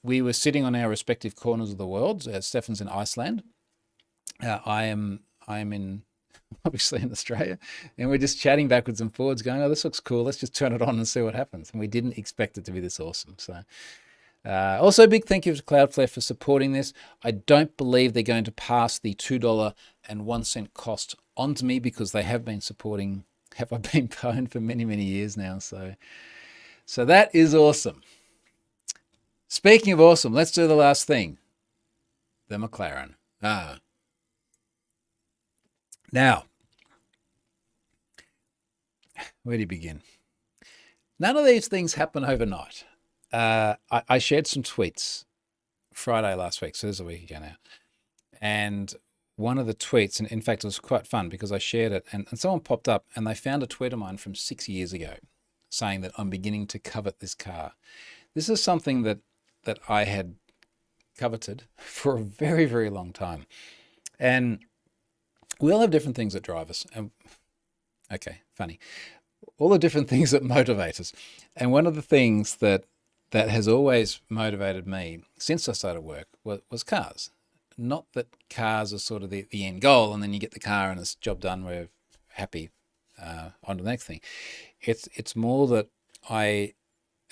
were sitting on our respective corners of the world. Stefan's in Iceland. I am in, obviously in Australia, and we're just chatting backwards and forwards going, oh, this looks cool. Let's just turn it on and see what happens. And we didn't expect it to be this awesome. So also a big thank you to Cloudflare for supporting this. I don't believe they're going to pass the $2.01 cost on to me because they have been supporting Have I Been Pwned for many, many years now. So that is awesome. Speaking of awesome, let's do the last thing. The McLaren. Now, where do you begin? None of these things happen overnight. I shared some tweets Friday last week, so this is a week ago now. And one of the tweets, and in fact, it was quite fun because I shared it and someone popped up and they found a tweet of mine from 6 years ago saying that I'm beginning to covet this car. This is something that I had coveted for a very, very long time. And we all have different things that drive us. And okay, funny. All the different things that motivate us. And one of the things that has always motivated me since I started work was cars. Not that cars are sort of the end goal and then you get the car and it's job done, we're happy, on to the next thing. It's more that I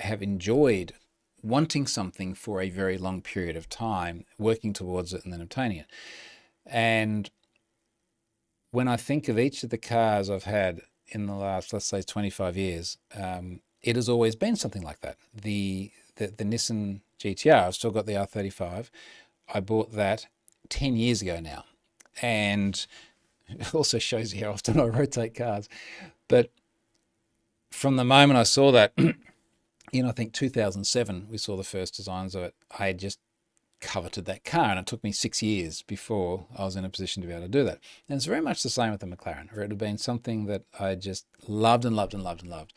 have enjoyed wanting something for a very long period of time, working towards it and then obtaining it. And when I think of each of the cars I've had in the last, let's say, 25 years, it has always been something like that. The Nissan GTR, I've still got the R35. I bought that 10 years ago now. And it also shows you how often I rotate cars. But from the moment I saw that, I think 2007, we saw the first designs of it, I just coveted that car, and it took me 6 years before I was in a position to be able to do that. And it's very much the same with the McLaren, or it had been something that I just loved and loved and loved and loved.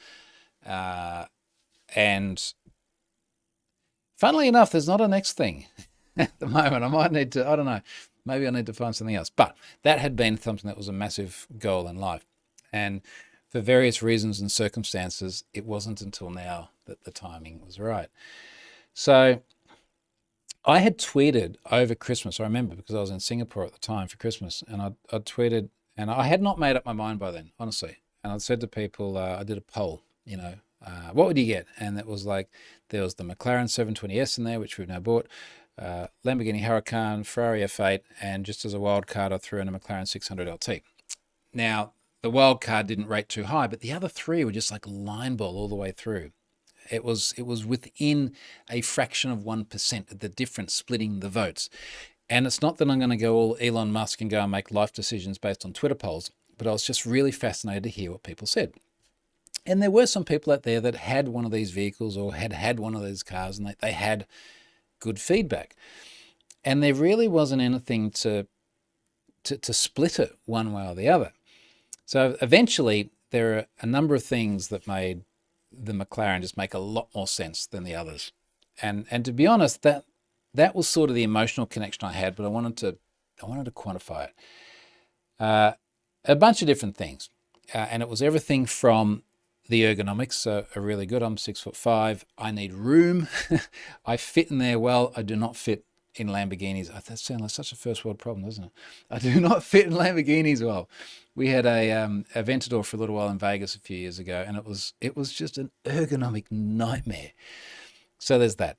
And funnily enough, there's not a next thing at the moment. I might need to, I don't know, maybe I need to find something else. But that had been something that was a massive goal in life. And for various reasons and circumstances, it wasn't until now that the timing was right. So I had tweeted over Christmas, I remember, because I was in Singapore at the time for Christmas, and I tweeted, and I had not made up my mind by then, honestly. And I'd said to people, I did a poll, what would you get? And it was like, there was the McLaren 720S in there, which we've now bought, Lamborghini Huracan, Ferrari F8, and just as a wild card, I threw in a McLaren 600 LT. Now, the wild card didn't rate too high, but the other three were just like line ball all the way through. It was within a fraction of 1%, the difference splitting the votes. And it's not that I'm going to go all Elon Musk and go and make life decisions based on Twitter polls, but I was just really fascinated to hear what people said. And there were some people out there that had one of these vehicles or had one of these cars, and they had good feedback. And there really wasn't anything to to split it one way or the other. So eventually, there are a number of things that made the McLaren just make a lot more sense than the others. And to be honest, that was sort of the emotional connection I had, but I wanted to quantify it. A bunch of different things, and it was everything from the ergonomics are really good. I'm 6'5". I need room. I fit in there well. I do not fit in Lamborghinis. That sounds like such a first world problem, doesn't it? I do not fit in Lamborghinis well. We had a Aventador for a little while in Vegas a few years ago, and it was just an ergonomic nightmare. So there's that.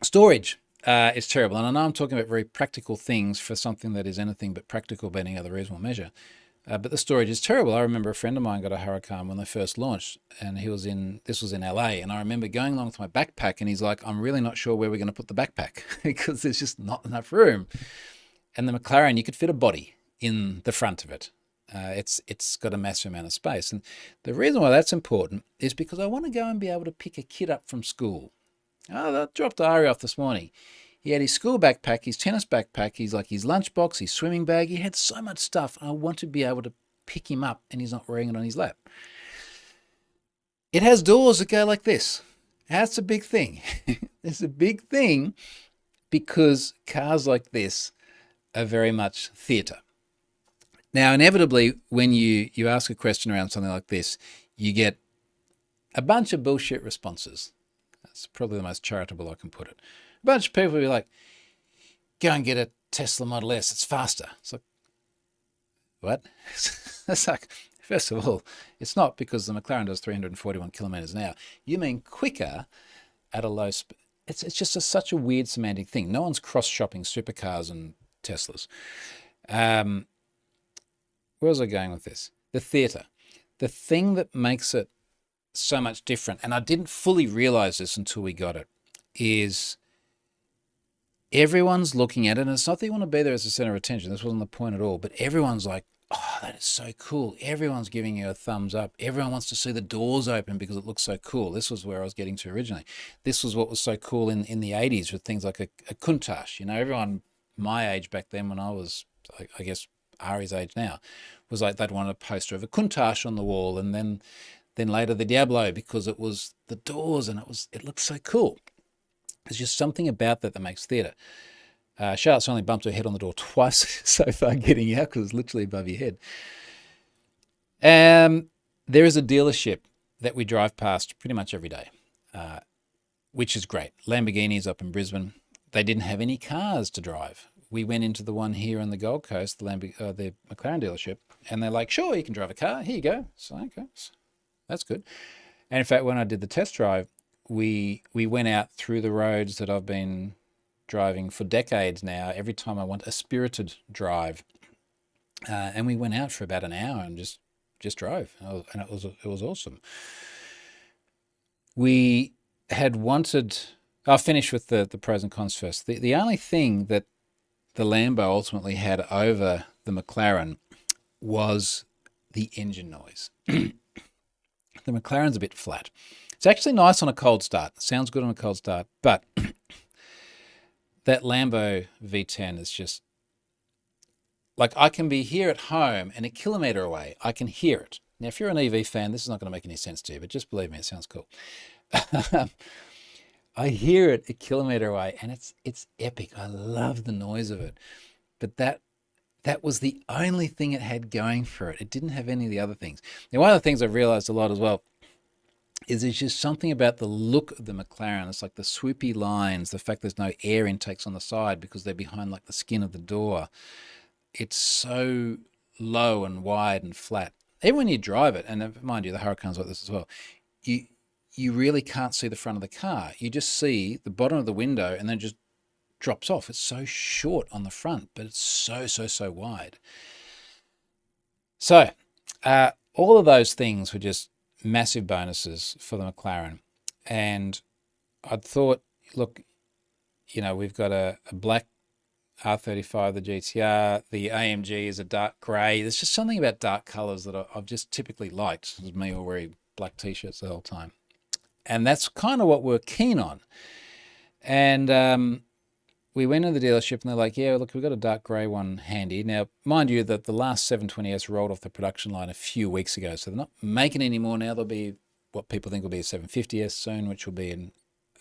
Storage is terrible, and I know I'm talking about very practical things for something that is anything but practical by any other reasonable measure. But the storage is terrible. I remember a friend of mine got a Huracan when they first launched, and this was in LA. And I remember going along with my backpack, and he's like, I'm really not sure where we're going to put the backpack because there's just not enough room. And the McLaren, you could fit a body in the front of it. It's got a massive amount of space. And the reason why that's important is because I want to go and be able to pick a kid up from school. I dropped Ari off this morning. He had his school backpack, his tennis backpack, his lunchbox, his swimming bag. He had so much stuff. I want to be able to pick him up and he's not wearing it on his lap. It has doors that go like this. That's a big thing. It's a big thing because cars like this are very much theatre. Now, inevitably, when you ask a question around something like this, you get a bunch of bullshit responses. That's probably the most charitable I can put it. A bunch of people will be like, go and get a Tesla Model S, it's faster. It's like, what? It's like, first of all, it's not because the McLaren does 341 kilometers an hour. You mean quicker at a low speed. It's just such a weird semantic thing. No one's cross-shopping supercars and Teslas. Where was I going with this? The theatre. The thing that makes it so much different, and I didn't fully realize this until we got it, is everyone's looking at it, and it's not that you want to be there as the center of attention. This wasn't the point at all, but everyone's like, oh, that is so cool. Everyone's giving you a thumbs up. Everyone wants to see the doors open because it looks so cool. This was where I was getting to originally. This was what was so cool in the 80s with things like a Countach. Everyone my age back then, when I was, I guess, Ari's age now, was like they'd want a poster of a Countach on the wall, and then later the Diablo, because it was the doors and it looked so cool. There's just something about that makes theatre. Charlotte's only bumped her head on the door twice so far getting out because it's literally above your head. There is a dealership that we drive past pretty much every day, which is great. Lamborghini's up in Brisbane. They didn't have any cars to drive. We went into the one here on the Gold Coast, the McLaren dealership, and they're like, sure, you can drive a car. Here you go. So, okay, that's good. And in fact, when I did the test drive, we went out through the roads that I've been driving for decades now. Every time I want a spirited drive, and we went out for about an hour and just drove, and it was awesome. We had wanted. I'll finish with the pros and cons first. The only thing that the Lambo ultimately had over the McLaren was the engine noise. The McLaren's a bit flat. It's actually nice on a cold start. It sounds good on a cold start, but that Lambo V10 is just like, I can be here at home and a kilometre away, I can hear it. Now, if you're an EV fan, this is not going to make any sense to you, but just believe me, it sounds cool. I hear it a kilometre away, and it's epic. I love the noise of it. But that was the only thing it had going for it. It didn't have any of the other things. Now, one of the things I've realised a lot as well is there's just something about the look of the McLaren. It's like the swoopy lines, the fact there's no air intakes on the side because they're behind like the skin of the door. It's so low and wide and flat. Even when you drive it, and mind you, the Huracan's like this as well, you really can't see the front of the car. You just see the bottom of the window and then it just drops off. It's so short on the front, but it's so wide. So all of those things were just massive bonuses for the McLaren. And I'd thought, look, we've got a black R35, the GTR, the AMG is a dark grey. There's just something about dark colours that I've just typically liked. It was me all wearing black T-shirts the whole time. And that's kind of what we're keen on. And we went to the dealership and they're like, yeah, look, we've got a dark grey one handy. Now, mind you that the last 720S rolled off the production line a few weeks ago, so they're not making any more now. There'll be what people think will be a 750S soon, which will be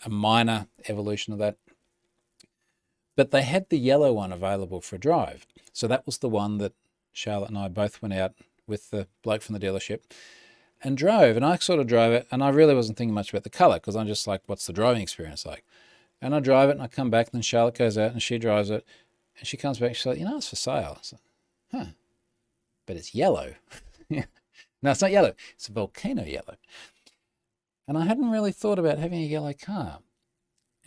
a minor evolution of that. But they had the yellow one available for a drive. So that was the one that Charlotte and I both went out with the bloke from the dealership and drove. And I sort of drove it, and I really wasn't thinking much about the colour because I'm just like, what's the driving experience like? And I drive it, and I come back, and then Charlotte goes out, and she drives it, and she comes back, she's like, it's for sale. I was like, huh, but it's yellow. No, it's not yellow. It's a volcano yellow. And I hadn't really thought about having a yellow car.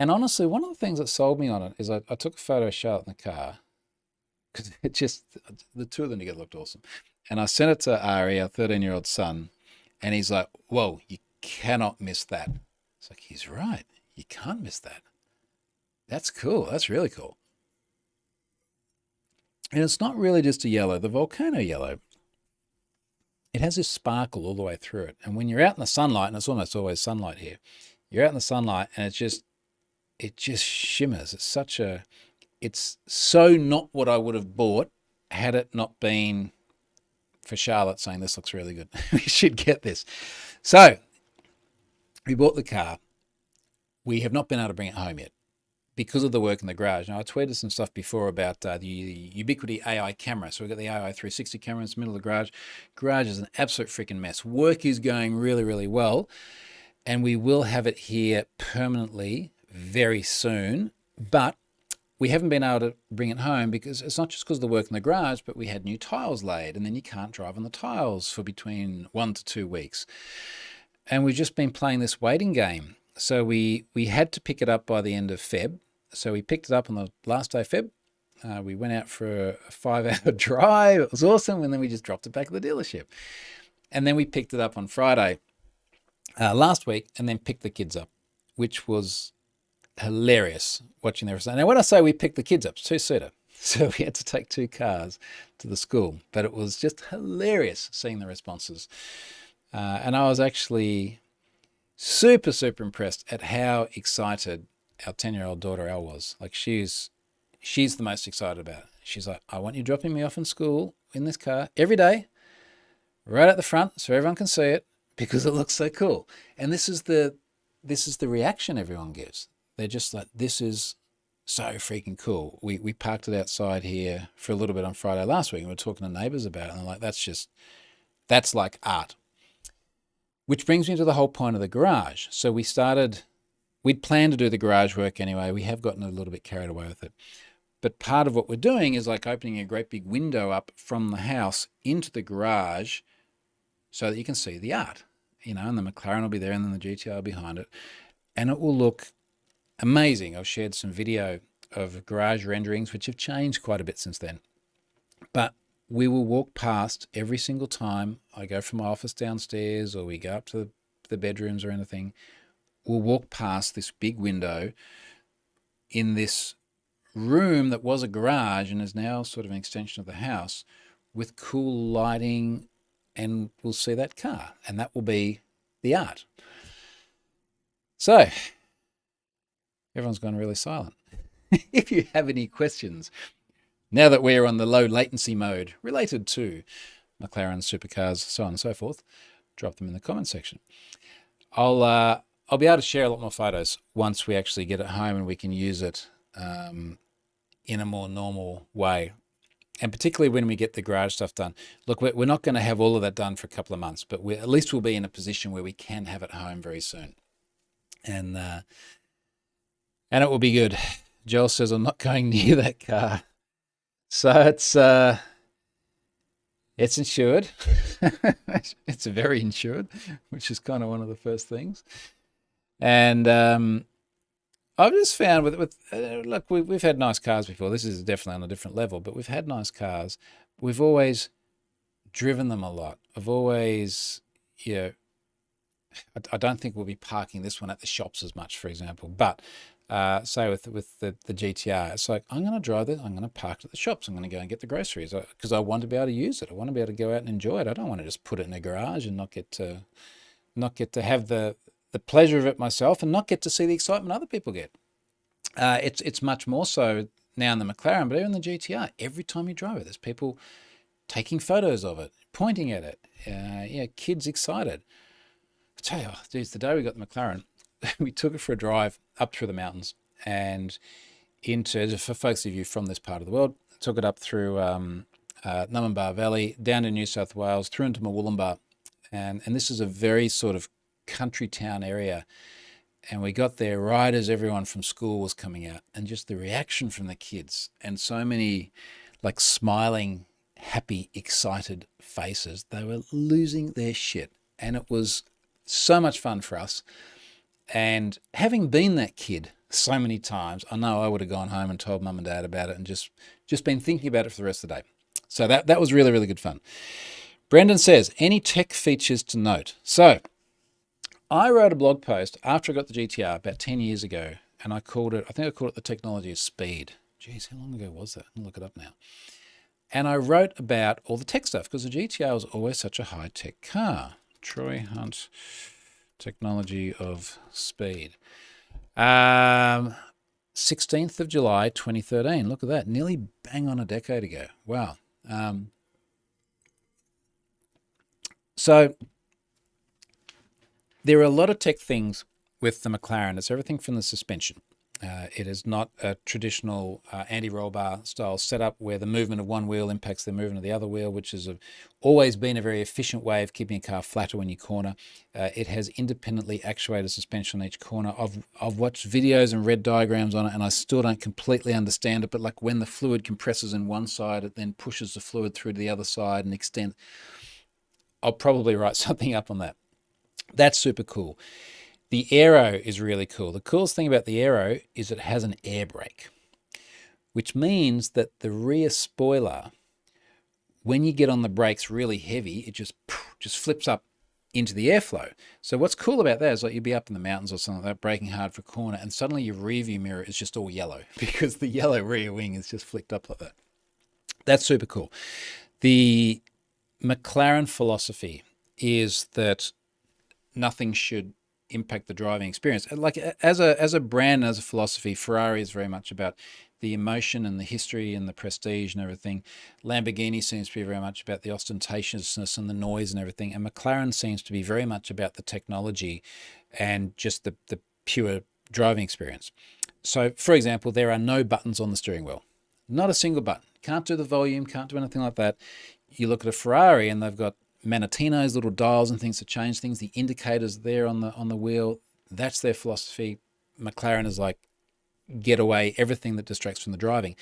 And honestly, one of the things that sold me on it is I took a photo of Charlotte in the car because it just, the two of them together looked awesome. And I sent it to Ari, our 13-year-old son, and he's like, whoa, you cannot miss that. It's like, he's right. You can't miss that. That's cool. That's really cool. And it's not really just a yellow, the volcano yellow. It has this sparkle all the way through it. And when you're out in the sunlight, and it's almost always sunlight here, you're out in the sunlight and it just shimmers. It's so not what I would have bought had it not been for Charlotte saying this looks really good. We should get this. So we bought the car. We have not been able to bring it home yet because of the work in the garage. Now, I tweeted some stuff before about the Ubiquiti AI camera. So we've got the AI 360 camera in the middle of the garage. Garage is an absolute freaking mess. Work is going really, really well. And we will have it here permanently very soon. But we haven't been able to bring it home because it's not just because of the work in the garage, but we had new tiles laid. And then you can't drive on the tiles for between 1 to 2 weeks. And we've just been playing this waiting game. So we had to pick it up by the end of Feb. So we picked it up on the last day of Feb. We went out for a 5-hour drive. It was awesome. And then we just dropped it back at the dealership. And then we picked it up on Friday last week and then picked the kids up, which was hilarious watching their response. Now, when I say we picked the kids up, it's 2-seater. So we had to take 2 cars to the school. But it was just hilarious seeing the responses. And I was actually super, super impressed at how excited our 10-year-old daughter Elle was. Like she's the most excited about it. She's like, I want you dropping me off in school in this car every day, right at the front so everyone can see it because it looks so cool. And this is the reaction everyone gives. They're just like, this is so freaking cool. We parked it outside here for a little bit on Friday last week and we were talking to neighbors about it and they're like, that's like art. Which brings me to the whole point of the garage. So we'd planned to do the garage work anyway. We have gotten a little bit carried away with it. But part of what we're doing is like opening a great big window up from the house into the garage so that you can see the art, and the McLaren will be there and then the GTR behind it. And it will look amazing. I've shared some video of garage renderings, which have changed quite a bit since then. But we will walk past every single time I go from my office downstairs or we go up to the bedrooms or anything. We'll walk past this big window in this room that was a garage and is now sort of an extension of the house with cool lighting, and we'll see that car, and that will be the art. So everyone's gone really silent. If you have any questions, now that we're on the low latency mode related to McLaren supercars, so on and so forth, drop them in the comment section. I'll be able to share a lot more photos once we actually get it home and we can use it in a more normal way. And particularly when we get the garage stuff done. Look, we're not going to have all of that done for a couple of months, but at least we'll be in a position where we can have it home very soon. And it will be good. Joel says, I'm not going near that car. So it's insured. It's very insured, which is kind of one of the first things. And I've just found look, we've had nice cars before. This is definitely on a different level, but we've had nice cars. We've always driven them a lot. I've always, I don't think we'll be parking this one at the shops as much, for example. But say with the GTR, it's like, I'm going to drive this, I'm going to park it at the shops, I'm going to go and get the groceries because I want to be able to use it. I want to be able to go out and enjoy it. I don't want to just put it in a garage and not get to have the pleasure of it myself and not get to see the excitement other people get. It's much more so now in the McLaren, but even the GTR. Every time you drive it, there's people taking photos of it, pointing at it. Yeah, kids excited. I tell you, geez, the day we got the McLaren, we took it for a drive up through the mountains and into, for folks of you from this part of the world, took it up through Numinbah Valley, down to New South Wales, through into Murwillumbah. And this is a very sort of country town area. And we got there right as everyone from school was coming out, and just the reaction from the kids, and so many like smiling, happy, excited faces. They were losing their shit. And it was so much fun for us. And having been that kid so many times, I know I would have gone home and told mum and dad about it and just been thinking about it for the rest of the day. So that was really, really good fun. Brendan says, any tech features to note? So I wrote a blog post after I got the GTR about 10 years ago, and I called it the technology of speed. Geez, how long ago was that? I'll look it up now. And I wrote about all the tech stuff because the GTR was always such a high-tech car. Troy Hunt, technology of speed. 16th of July, 2013. Look at that. Nearly bang on a decade ago. Wow. So there are a lot of tech things with the McLaren. It's everything from the suspension. It is not a traditional anti-roll bar style setup where the movement of one wheel impacts the movement of the other wheel, which has always been a very efficient way of keeping a car flatter when you corner. It has independently actuated suspension on each corner. I've watched videos and read diagrams on it, and I still don't completely understand it, but like when the fluid compresses in one side, it then pushes the fluid through to the other side and extend. I'll probably write something up on that. That's super cool. The Aero is really cool. The coolest thing about the Aero is it has an air brake, which means that the rear spoiler, when you get on the brakes really heavy, it just flips up into the airflow. So what's cool about that is like you'd be up in the mountains or something like that, braking hard for a corner, and suddenly your rear view mirror is just all yellow because the yellow rear wing is just flicked up like that. That's super cool. The McLaren philosophy is that nothing should impact the driving experience. Like as a brand and as a philosophy, Ferrari is very much about the emotion and the history and the prestige and everything. Lamborghini seems to be very much about the ostentatiousness and the noise and everything. And McLaren seems to be very much about the technology and just the pure driving experience. So, for example, there are no buttons on the steering wheel. Not a single button. Can't do the volume, can't do anything like that. You look at a Ferrari and they've got Manetinos, little dials and things to change things. The indicators there on the wheel. That's their philosophy. McLaren is like, get away everything that distracts from the driving,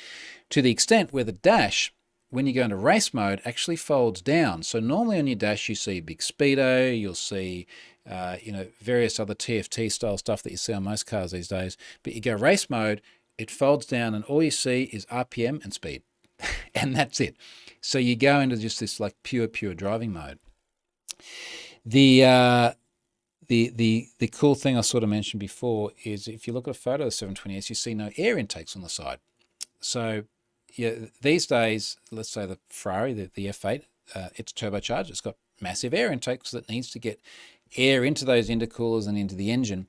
to the extent where the dash, when you go into race mode, actually folds down. So normally on your dash you see big speedo, you'll see various other TFT style stuff that you see on most cars these days. But you go race mode, it folds down, and all you see is RPM and speed, and that's it. So you go into just this like pure driving mode. The cool thing I sort of mentioned before is if you look at a photo of the 720S, you see no air intakes on the side. So yeah, these days, let's say the Ferrari, the F8, it's turbocharged. It's got massive air intakes that needs to get air into those intercoolers and into the engine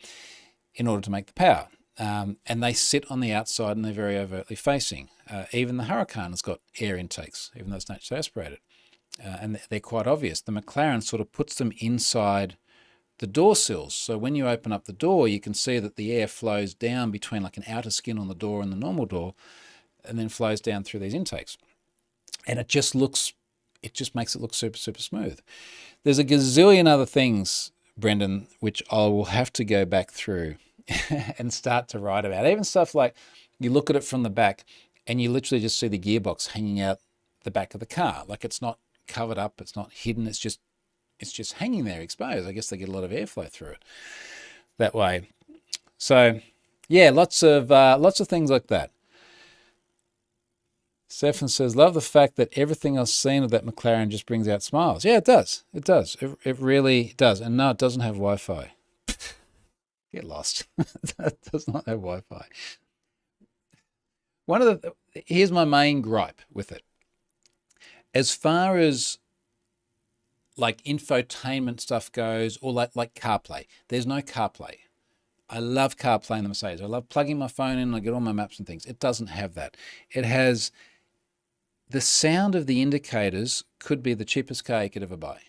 in order to make the power. And they sit on the outside and they're very overtly facing. Even the Huracan has got air intakes, even though it's naturally aspirated. And they're quite obvious. The McLaren sort of puts them inside the door sills. So when you open up the door, you can see that the air flows down between like an outer skin on the door and the normal door, and then flows down through these intakes. And it just makes it look super smooth. There's a gazillion other things, Brendan, which I will have to go back through and start to write about. Even stuff like you look at it from the back and you literally just see the gearbox hanging out the back of the car. Like it's not covered up, it's not hidden, it's just hanging there exposed. I guess they get a lot of airflow through it that way. So yeah, lots of things like that. Stefan says, love the fact that everything I've seen of that McLaren just brings out smiles. Yeah, it does. It does. It really does. And no, it doesn't have Wi-Fi. Get lost. That does not have Wi-Fi. Here's my main gripe with it. As far as like infotainment stuff goes, or like CarPlay, there's no CarPlay. I love CarPlay in the Mercedes. I love plugging my phone in and I get all my maps and things. It doesn't have that. It has the sound of the indicators could be the cheapest car you could ever buy.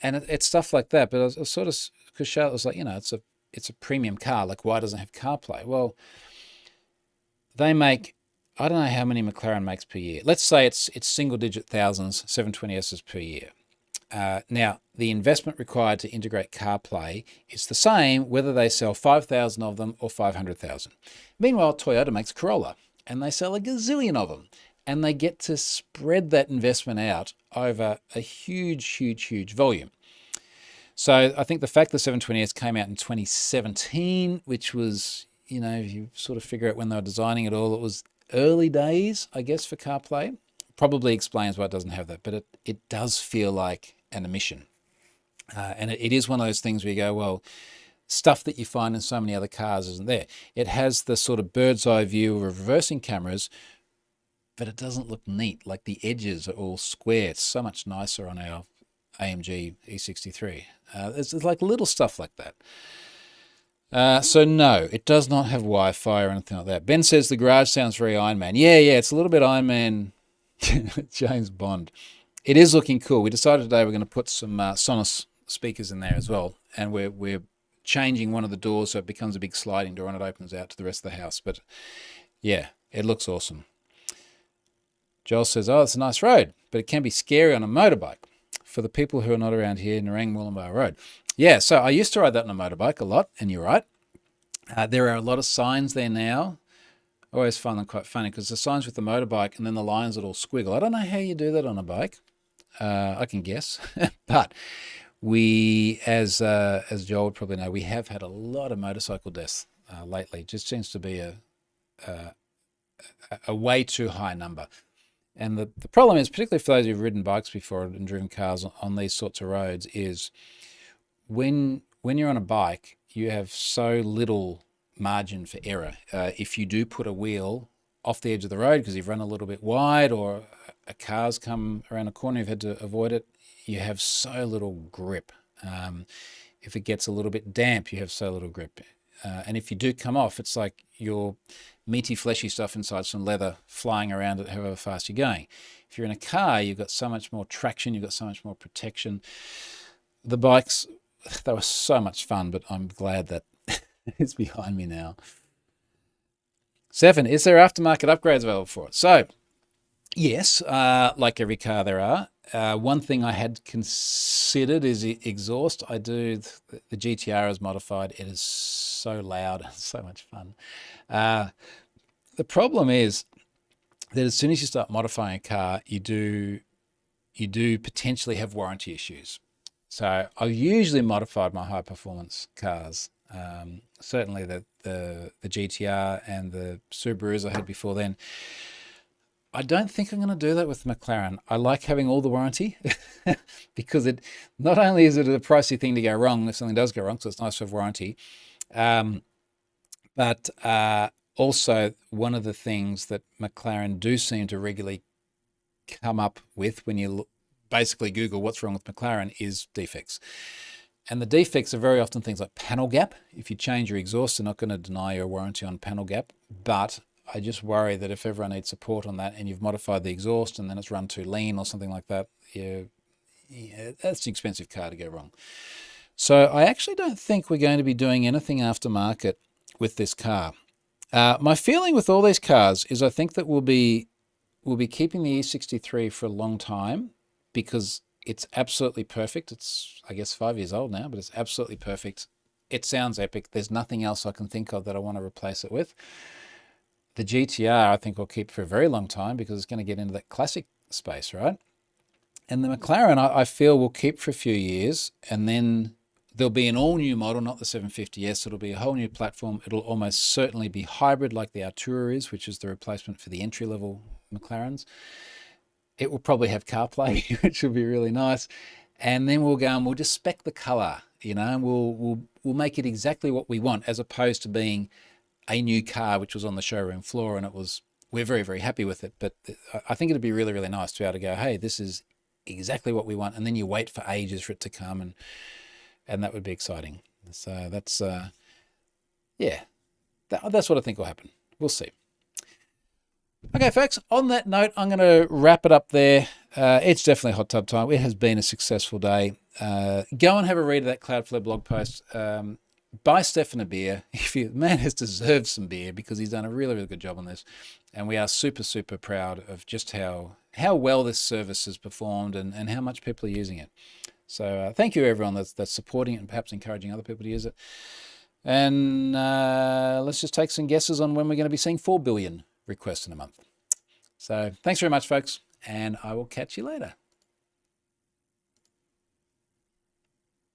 And it's stuff like that. But I was sort of, because Charlotte was like, it's a premium car. Like, why doesn't it have CarPlay? Well, they make, I don't know how many McLaren makes per year. Let's say it's single digit thousands, 720Ss per year. Now, the investment required to integrate CarPlay is the same whether they sell 5,000 of them or 500,000. Meanwhile, Toyota makes Corolla and they sell a gazillion of them, and they get to spread that investment out over a huge volume. So I think the fact the 720S came out in 2017, which was, if you sort of figure out when they were designing it all, it was early days, I guess, for CarPlay. Probably explains why it doesn't have that, but it does feel like an omission. And it is one of those things where you go, well, stuff that you find in so many other cars isn't there. It has the sort of bird's eye view of reversing cameras, but it doesn't look neat. Like the edges are all square. It's so much nicer on our AMG E63. It's like little stuff like that. So no, it does not have Wi-Fi or anything like that. Ben says the garage sounds very Iron Man. Yeah, it's a little bit Iron Man, James Bond. It is looking cool. We decided today we're going to put some Sonos speakers in there as well, and we're changing one of the doors so it becomes a big sliding door and it opens out to the rest of the house. But yeah, it looks awesome. Joel says, oh, it's a nice road, but it can be scary on a motorbike. For the people who are not around here, Nerang Wollongbar Road. Yeah, so I used to ride that on a motorbike a lot, and you're right. There are a lot of signs there now. I always find them quite funny because the signs with the motorbike and then the lines that all squiggle. I don't know how you do that on a bike. I can guess. But we, as Joel would probably know, we have had a lot of motorcycle deaths lately. It just seems to be a way too high number. And the problem is, particularly for those who've ridden bikes before and driven cars on these sorts of roads, is when you're on a bike, you have so little margin for error. If you do put a wheel off the edge of the road because you've run a little bit wide, or a car's come around a corner, you've had to avoid it, you have so little grip. If it gets a little bit damp, you have so little grip. And if you do come off, it's like your meaty, fleshy stuff inside some leather flying around it however fast you're going. If you're in a car, you've got so much more traction, you've got so much more protection. The bikes, they were so much fun, but I'm glad that it's behind me now. 7, is there aftermarket upgrades available for it? So, yes, like every car there are. One thing I had considered is exhaust. I do. The GTR is modified. It is so loud. It's so much fun. The problem is that as soon as you start modifying a car, you do potentially have warranty issues. So I've usually modified my high performance cars. Certainly the GTR and the Subarus I had before then. I don't think I'm going to do that with McLaren. I like having all the warranty because it not only is it a pricey thing to go wrong if something does go wrong, so it's nice to have warranty, but also one of the things that McLaren do seem to regularly come up with when you basically Google what's wrong with McLaren is defects. And the defects are very often things like panel gap. If you change your exhaust, they're not going to deny you a warranty on panel gap, but I just worry that if everyone needs support on that and you've modified the exhaust and then it's run too lean or something like that, that's an expensive car to go wrong. So I actually don't think we're going to be doing anything aftermarket with this car. My feeling with all these cars is I think that we'll be keeping the E63 for a long time because it's absolutely perfect. It's, I guess, 5 years old now, but it's absolutely perfect. It sounds epic. There's nothing else I can think of that I want to replace it with. The GTR, I think, will keep for a very long time because it's going to get into that classic space, right? And the McLaren, I feel, will keep for a few years, and then there'll be an all-new model, not the 750S. It'll be a whole new platform. It'll almost certainly be hybrid like the Artura is, which is the replacement for the entry-level McLarens. It will probably have CarPlay, which will be really nice. And then we'll go and we'll just spec the color, and we'll make it exactly what we want, as opposed to being a new car which was on the showroom floor and we're very, very happy with it. But I think it'd be really, really nice to be able to go, hey, this is exactly what we want. And then you wait for ages for it to come, and that would be exciting. So that's yeah, that's what I think will happen. We'll see. Okay, folks, on that note, I'm going to wrap it up there. It's definitely hot tub time. It has been a successful day. Go and have a read of that Cloudflare blog post. Buy Stefan a beer. The man has deserved some beer because he's done a really, really good job on this. And we are super, super proud of just how well this service has performed and how much people are using it. So thank you, everyone that's supporting it and perhaps encouraging other people to use it. And let's just take some guesses on when we're going to be seeing 4 billion requests in a month. So thanks very much, folks, and I will catch you later.